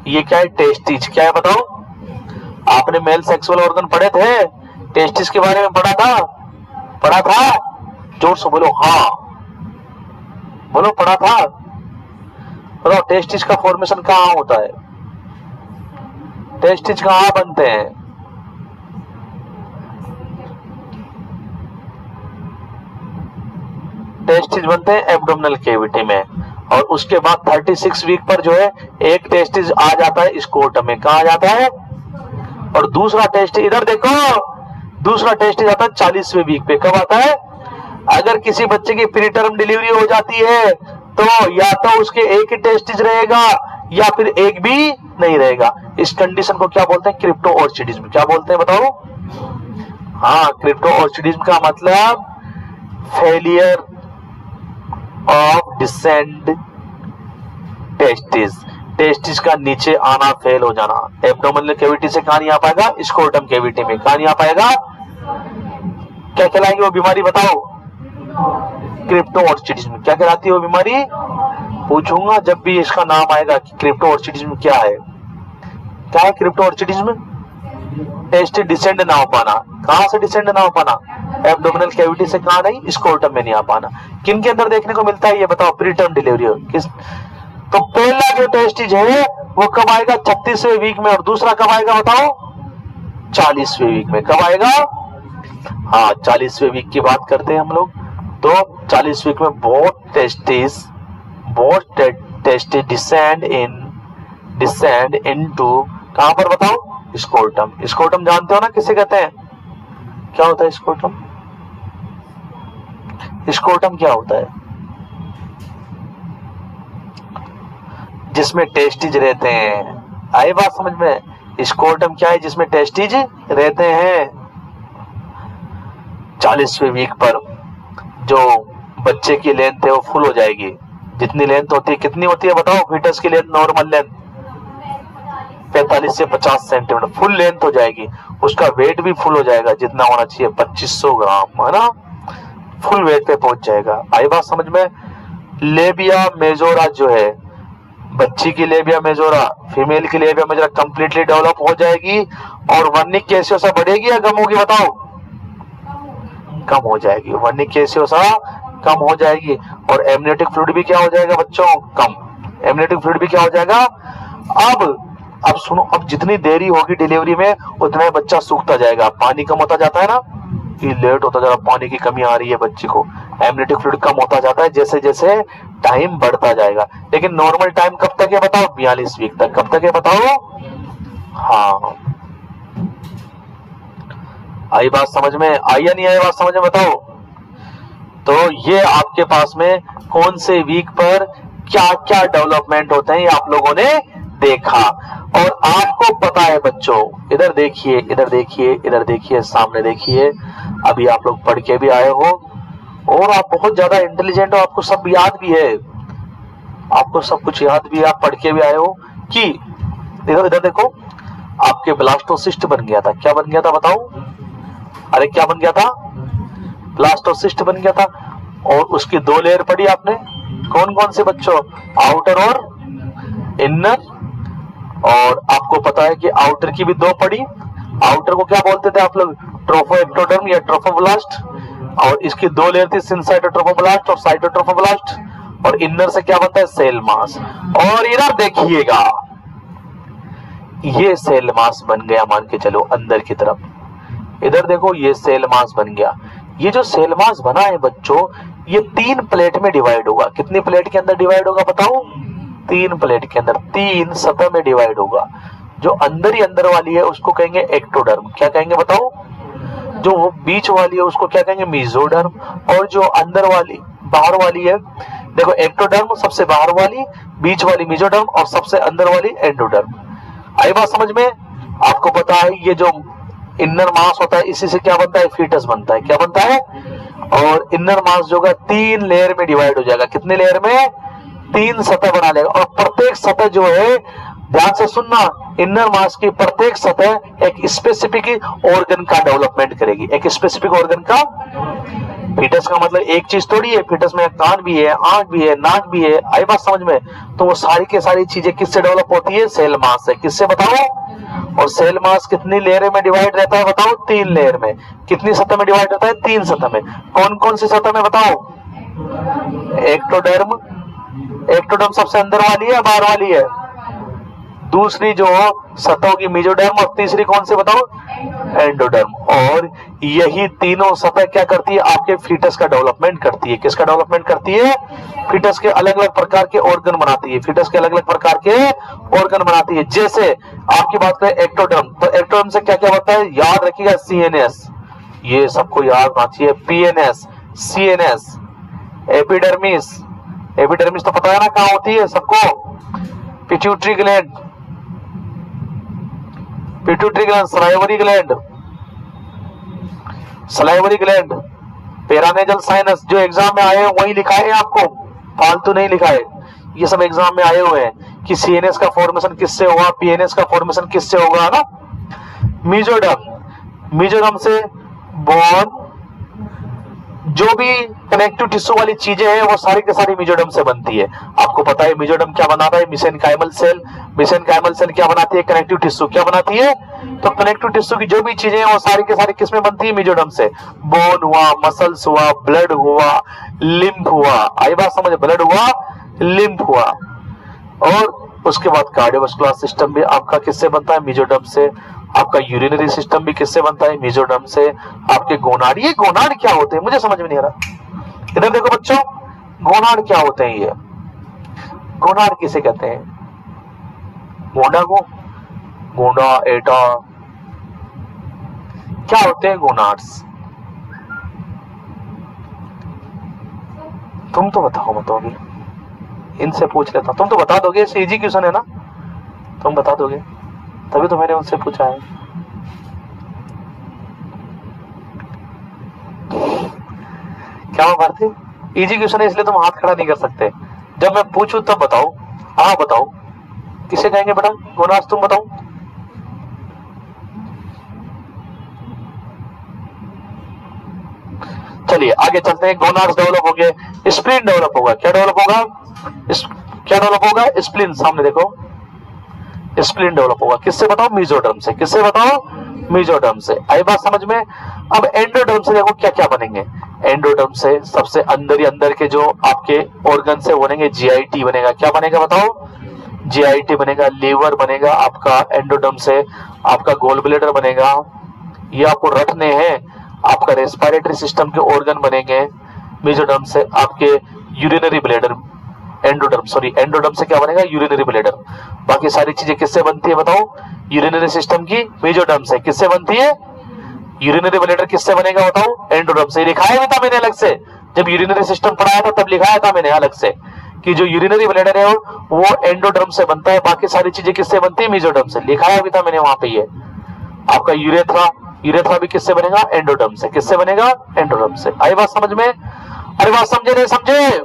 ये क्या है? टेस्टिस। क्या है बताओ? आपने मेल सेक्सुअल ऑर्गन पढ़े थे? टेस्टिस के बारे में पढ़ा था? पढ़ा था? जोर से बोलो। हाँ बोलो, पढ़ा था? बताओ, टेस्टिस का फॉर्मेशन कहाँ होता है? टेस्टिस कहाँ बनते हैं? टेस्टिस बनते हैं एब्डोमिनल कैविटी में। और उसके बाद 36 वीक पर जो है एक टेस्टिस आ जाता है स्कोर्टम में। कहा जाता है? और दूसरा टेस्ट, इधर देखो, दूसरा टेस्ट आता है 40वें वीक पे। कब आता है? अगर किसी बच्चे की प्रीटर्म डिलीवरी हो जाती है तो या तो उसके एक ही टेस्टिस रहेगा या फिर एक भी नहीं रहेगा। इस कंडीशन को क्या बोलते हैं? क्रिप्टोऑर्चिडिज्म। क्या बोलते हैं बताओ? हाँ, क्रिप्टोऑर्चिडिज्म का मतलब failure of descend testis. Testis का नीचे आना फेल हो जाना। एब्डोमिनल कैविटी से कहां नहीं आ पाएगा? स्कोर्टम कैविटी में। कहां नहीं आ पाएगा? क्या कहलाएगी वो बीमारी बताओ? क्रिप्टोऑर्चिडिज्म। क्या कहलाती है वो बीमारी? पूछूंगा जब भी इसका नाम आएगा कि क्रिप्टोऑर्चिडिज्म क्या है। क्या है क्रिप्टोऑर्चिडिज्म? टेस्ट डिसेंड ना हो पाना। कहां से डिसेंड ना हो पाना? एब्डोमिनल कैविटी से कहां नहीं, स्क्रोटम में नहीं आ पाना। किन के अंदर देखने को मिलता है ये बताओ, प्रीटर्म डिलीवरी किस। तो पहला जो टेस्टिज है वो कब आएगा, 36वें वीक में, और दूसरा कब आएगा बताओ, 40वें वीक में। कब आएगा, हाँ 40वें वीक की बात करते हैं हम लोग। तो 40 वीक में बोथ टेस्टिस डिसेंड इनटू कहां पर बताओ, स्क्रोटम। स्क्रोटम जानते हो ना किसे कहते हैं, क्या होता है स्क्रोटम, स्क्रोटम क्या होता है, जिसमें टेस्टिज रहते हैं। आई बात समझ में, स्क्रोटम क्या है, जिसमें टेस्टिज रहते हैं। 40वें वीक पर जो बच्चे की लेंथ है वो फुल हो जाएगी। जितनी लेंथ होती है, कितनी होती है बताओ, फीटस की लेंथ, नॉर्मल लेंथ 45 से 50 सेंटीमीटर फुल लेंथ हो जाएगी। उसका वेट भी फुल हो जाएगा, जितना होना चाहिए 2500 ग्राम, है ना, फुल वेट पे पहुंच जाएगा। आई बात समझ में। लेबिया मेजोरा जो है, बच्ची की लेबिया मेजोरा, फीमेल की लेबिया मेजोरा कंप्लीटली डेवलप हो जाएगी, और वर्निक केसियोसा बढ़ेगी या कम होगी बताओ, कम हो जाएगी। वर्निक केसियोसा कम हो जाएगी, और एमनियोटिक फ्लूइड भी क्या हो जाएगा बच्चों, कम। एमनियोटिक फ्लूइड भी क्या हो जाएगा। अब सुनो, अब जितनी देरी होगी डिलीवरी में उतना ही बच्चा सूखता जाएगा। पानी कम होता जाता है ना, ये लेट होता जा रहा, पानी की कमी आ रही है बच्चे को, एमनियोटिक फ्लूइड कम होता जाता है जैसे जैसे टाइम बढ़ता जाएगा। लेकिन नॉर्मल टाइम कब तक है बताओ, 42 वीक तक। कब तक है बताओ, हाँ। आई बात समझ में, आई या नहीं आई बात समझ में बताओ। तो ये आपके पास में कौन से वीक पर क्या क्या डेवलपमेंट होते हैं ये आप लोगों ने देखा, और आपको पता है बच्चों, इधर देखिए, इधर देखिए, इधर देखिए, सामने देखिए। अभी आप लोग पढ़ के भी आए हो और आप बहुत ज्यादा इंटेलिजेंट हो, आपको सब याद भी है, आपको सब कुछ याद भी है, आप पढ़ के भी आए हो कि देखो इधर देखो, आपके ब्लास्टोसिस्ट बन गया था। क्या बन गया था बताओ, अरे क्या बन गया था, ब्लास्टोसिस्ट बन गया था। और उसकी 2 लेयर पढ़ी आपने, कौन कौन से बच्चों, आउटर और इनर। और आपको पता है कि आउटर की भी 2 पढ़ी। आउटर को क्या बोलते थे आप लोग, ट्रोफोएक्टोडर्म या ट्रोफोब्लास्ट, और इसकी 2 लेयर थी, सिनसाइटोट्रोफोब्लास्ट और साइटोट्रोफोब्लास्ट। और इनर से क्या बनता है, सेल मास। और इधर देखिएगा, ये सेल मास बन गया, मान के चलो अंदर की तरफ। इधर देखो, ये सेल मास बन गया। ये जो सेल मास बना है बच्चों, ये 3 प्लेट में डिवाइड होगा। कितनी प्लेट के अंदर डिवाइड होगा बताओ, 3 प्लेट के अंदर, 3 सतह में डिवाइड होगा। जो अंदर ही अंदर वाली है उसको कहेंगे एक्टोडर्म। क्या कहेंगे बताओ, जो वो बीच वाली है उसको क्या कहेंगे, मेसोडर्म। और जो अंदर वाली, बाहर वाली है, देखो एक्टोडर्म सबसे बाहर वाली, बीच वाली मेसोडर्म, और सबसे अंदर वाली एंडोडर्म। आई बात समझ में। आपको पता है ये जो इनर मास होता है, इसी से क्या बनता है, फीटस बनता है। क्या बनता है, और इनर मास जो है 3 लेयर में डिवाइड हो जाएगा। कितने लेयर में, 3 सतह बना लेगा। और प्रत्येक सतह जो है, ध्यान से सुनना, इनर मास की प्रत्येक सतह एक स्पेसिफिक ऑर्गन का डेवलपमेंट करेगी, एक स्पेसिफिक ऑर्गन का। फीटस का मतलब एक चीज थोड़ी है, फीटस में कान भी है, आंख भी है, नाक भी है। आई बात समझ में। तो वो सारी की सारी चीजें किससे डेवलप होती है, सेल मास से। किससे बताओ, और सेल मास कितनी लेयर में डिवाइड रहता है बताओ, 3 लेयर में। कितनी सतह में डिवाइड रहता है, 3 सतह में। कौन कौन सी सतह में बताओ, एक्टोडर्म। एक्टोडर्म सबसे अंदर वाली है, बाहर वाली है, दूसरी जो सतहों की मेसोडर्म, और तीसरी कौन सी बताओ, एंडोडर्म। और यही तीनों सतह क्या करती है, आपके फीटस का डेवलपमेंट करती है। किसका डेवलपमेंट करती है, फीटस के अलग अलग प्रकार के ऑर्गन बनाती है। फीटस के अलग अलग प्रकार के ऑर्गन बनाती है। जैसे आपकी बात करें एक्टोडर्म, तो एक्टोडर्म से क्या क्या होता है, याद रखिएगा, सीएनएस, ये सबको याद होना चाहिए, पीएनएस, सीएनएस, एपिडर्मिस। एपिडर्मिस तो पता है ना कहां होती है सबको, pituitary gland, pituitary gland, salivary gland, salivary gland, paranasal sinus. जो एग्जाम में आए हैं वही लिखा है आपको, फालतू नहीं लिखा है। ये सब एग्जाम में आए हुए हैं कि सीएनएस का फॉर्मेशन किससे होगा, पीएनएस का फॉर्मेशन किससे होगा ना। मेसोडर्म, मेसोडर्म से बोन, जो भी कनेक्टिव टिश्यू वाली चीजें हैं वो सारी की सारी मेसोडर्म से बनती है। आपको पता है मेसोडर्म क्या बनाता है, मेसेनकाइमल सेल। मेसेनकाइमल सेल क्या बनाती है, कनेक्टिव टिश्यू क्या बनाती है। तो कनेक्टिव टिश्यू की जो भी चीजें हैं वो सारी की सारी किसमें बनती है, मेसोडर्म से। बोन हुआ, मसल्स हुआ, ब्लड हुआ, लिम्फ हुआ, आई बात समझ, ब्लड हुआ, लिम्फ हुआ। और उसके बाद कार्डियोवास्कुलर सिस्टम भी आपका किससे बनता है, मेसोडर्म से। आपका यूरिनरी सिस्टम भी किससे बनता है, मेसोडर्म से। आपके गोनाड, ये गोनाड क्या होते हैं मुझे समझ में नहीं आ रहा। इधर देखो बच्चों, गोनाड क्या होते हैं, ये गोनाड किसे कहते हैं, गोंडा को, गोंडा एटा, क्या होते हैं गोनाड्स, तुम तो बताओ, बताओगे, इनसे पूछ लेता, तुम तो बता दोगे, इजी क्वेश्चन है ना, तुम बता दोगे, तभी तो मैंने उनसे पूछा है। क्या भारती, इजी क्वेश्चन है इसलिए तुम हाथ खड़ा नहीं कर सकते, जब मैं पूछूं तब बताओ। हाँ बताओ, किसे कहेंगे बेटा गोनाड्स, तुम बताओ। चलिए आगे चलते हैं। गोनाड्स डेवलप हो गए, स्प्लीन डेवलप होगा। क्या डेवलप होगा, क्या डेवलप होगा, स्प्लीन। सामने देखो, स्प्लीन डेवलप होगा किससे बताओ, मेसोडर्म से। किससे बताओ, मेसोडर्म से। आई बात समझ में। अब एंडोडर्म से देखो क्या क्या बनेंगे। एंडोडर्म से सबसे अंदर ही अंदर के जो आपके ऑर्गन से बनेंगे, जीआईटी बनेगा। क्या बनेगा बताओ, जीआईटी बनेगा। लीवर बनेगा आपका एंडोडर्म से। आपका गोल ब्लेडर बनेगा, ये आपको रखने हैं। आपका रेस्पिरेटरी सिस्टम के ऑर्गन बनेंगे मेसोडर्म से। आपके urinary bladder, endoderm sorry, endoderm से क्या बनेगा, यूरिनरी ब्लेडर। बाकी सारी चीजें किससे बनती है बताओ, यूरिनरी सिस्टम की मेसोडर्म से। किससे बनती है, यूरिनरी ब्लेडर किससे बनेगा बताओ, एंडोडर्म से। लिखाया भी था मैंने अलग से, जब यूरिनरी सिस्टम पढ़ाया था तब लिखाया था मैंने अलग से कि जो यूरिनरी ब्लेडर है वो एंडोडर्म से बनता है, बाकी सारी चीजें किससे बनती है, मेसोडर्म से। लिखाया भी था मैंने वहां पे। ये आपका यूरेथ्रा, यूरेथ्रा भी किससे बनेगा, एंडोडर्म से। किससे बनेगा, एंडोडर्म से। आई बात समझ में, अरे बात समझे नहीं समझे।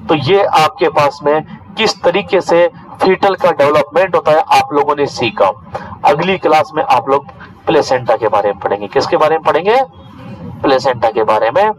तो ये आपके पास में किस तरीके से फीटल का डेवलपमेंट होता है आप लोगों ने सीखा। अगली क्लास में आप लोग प्लेसेंटा के बारे में पढ़ेंगे। किसके बारे में पढ़ेंगे, प्लेसेंटा के बारे में।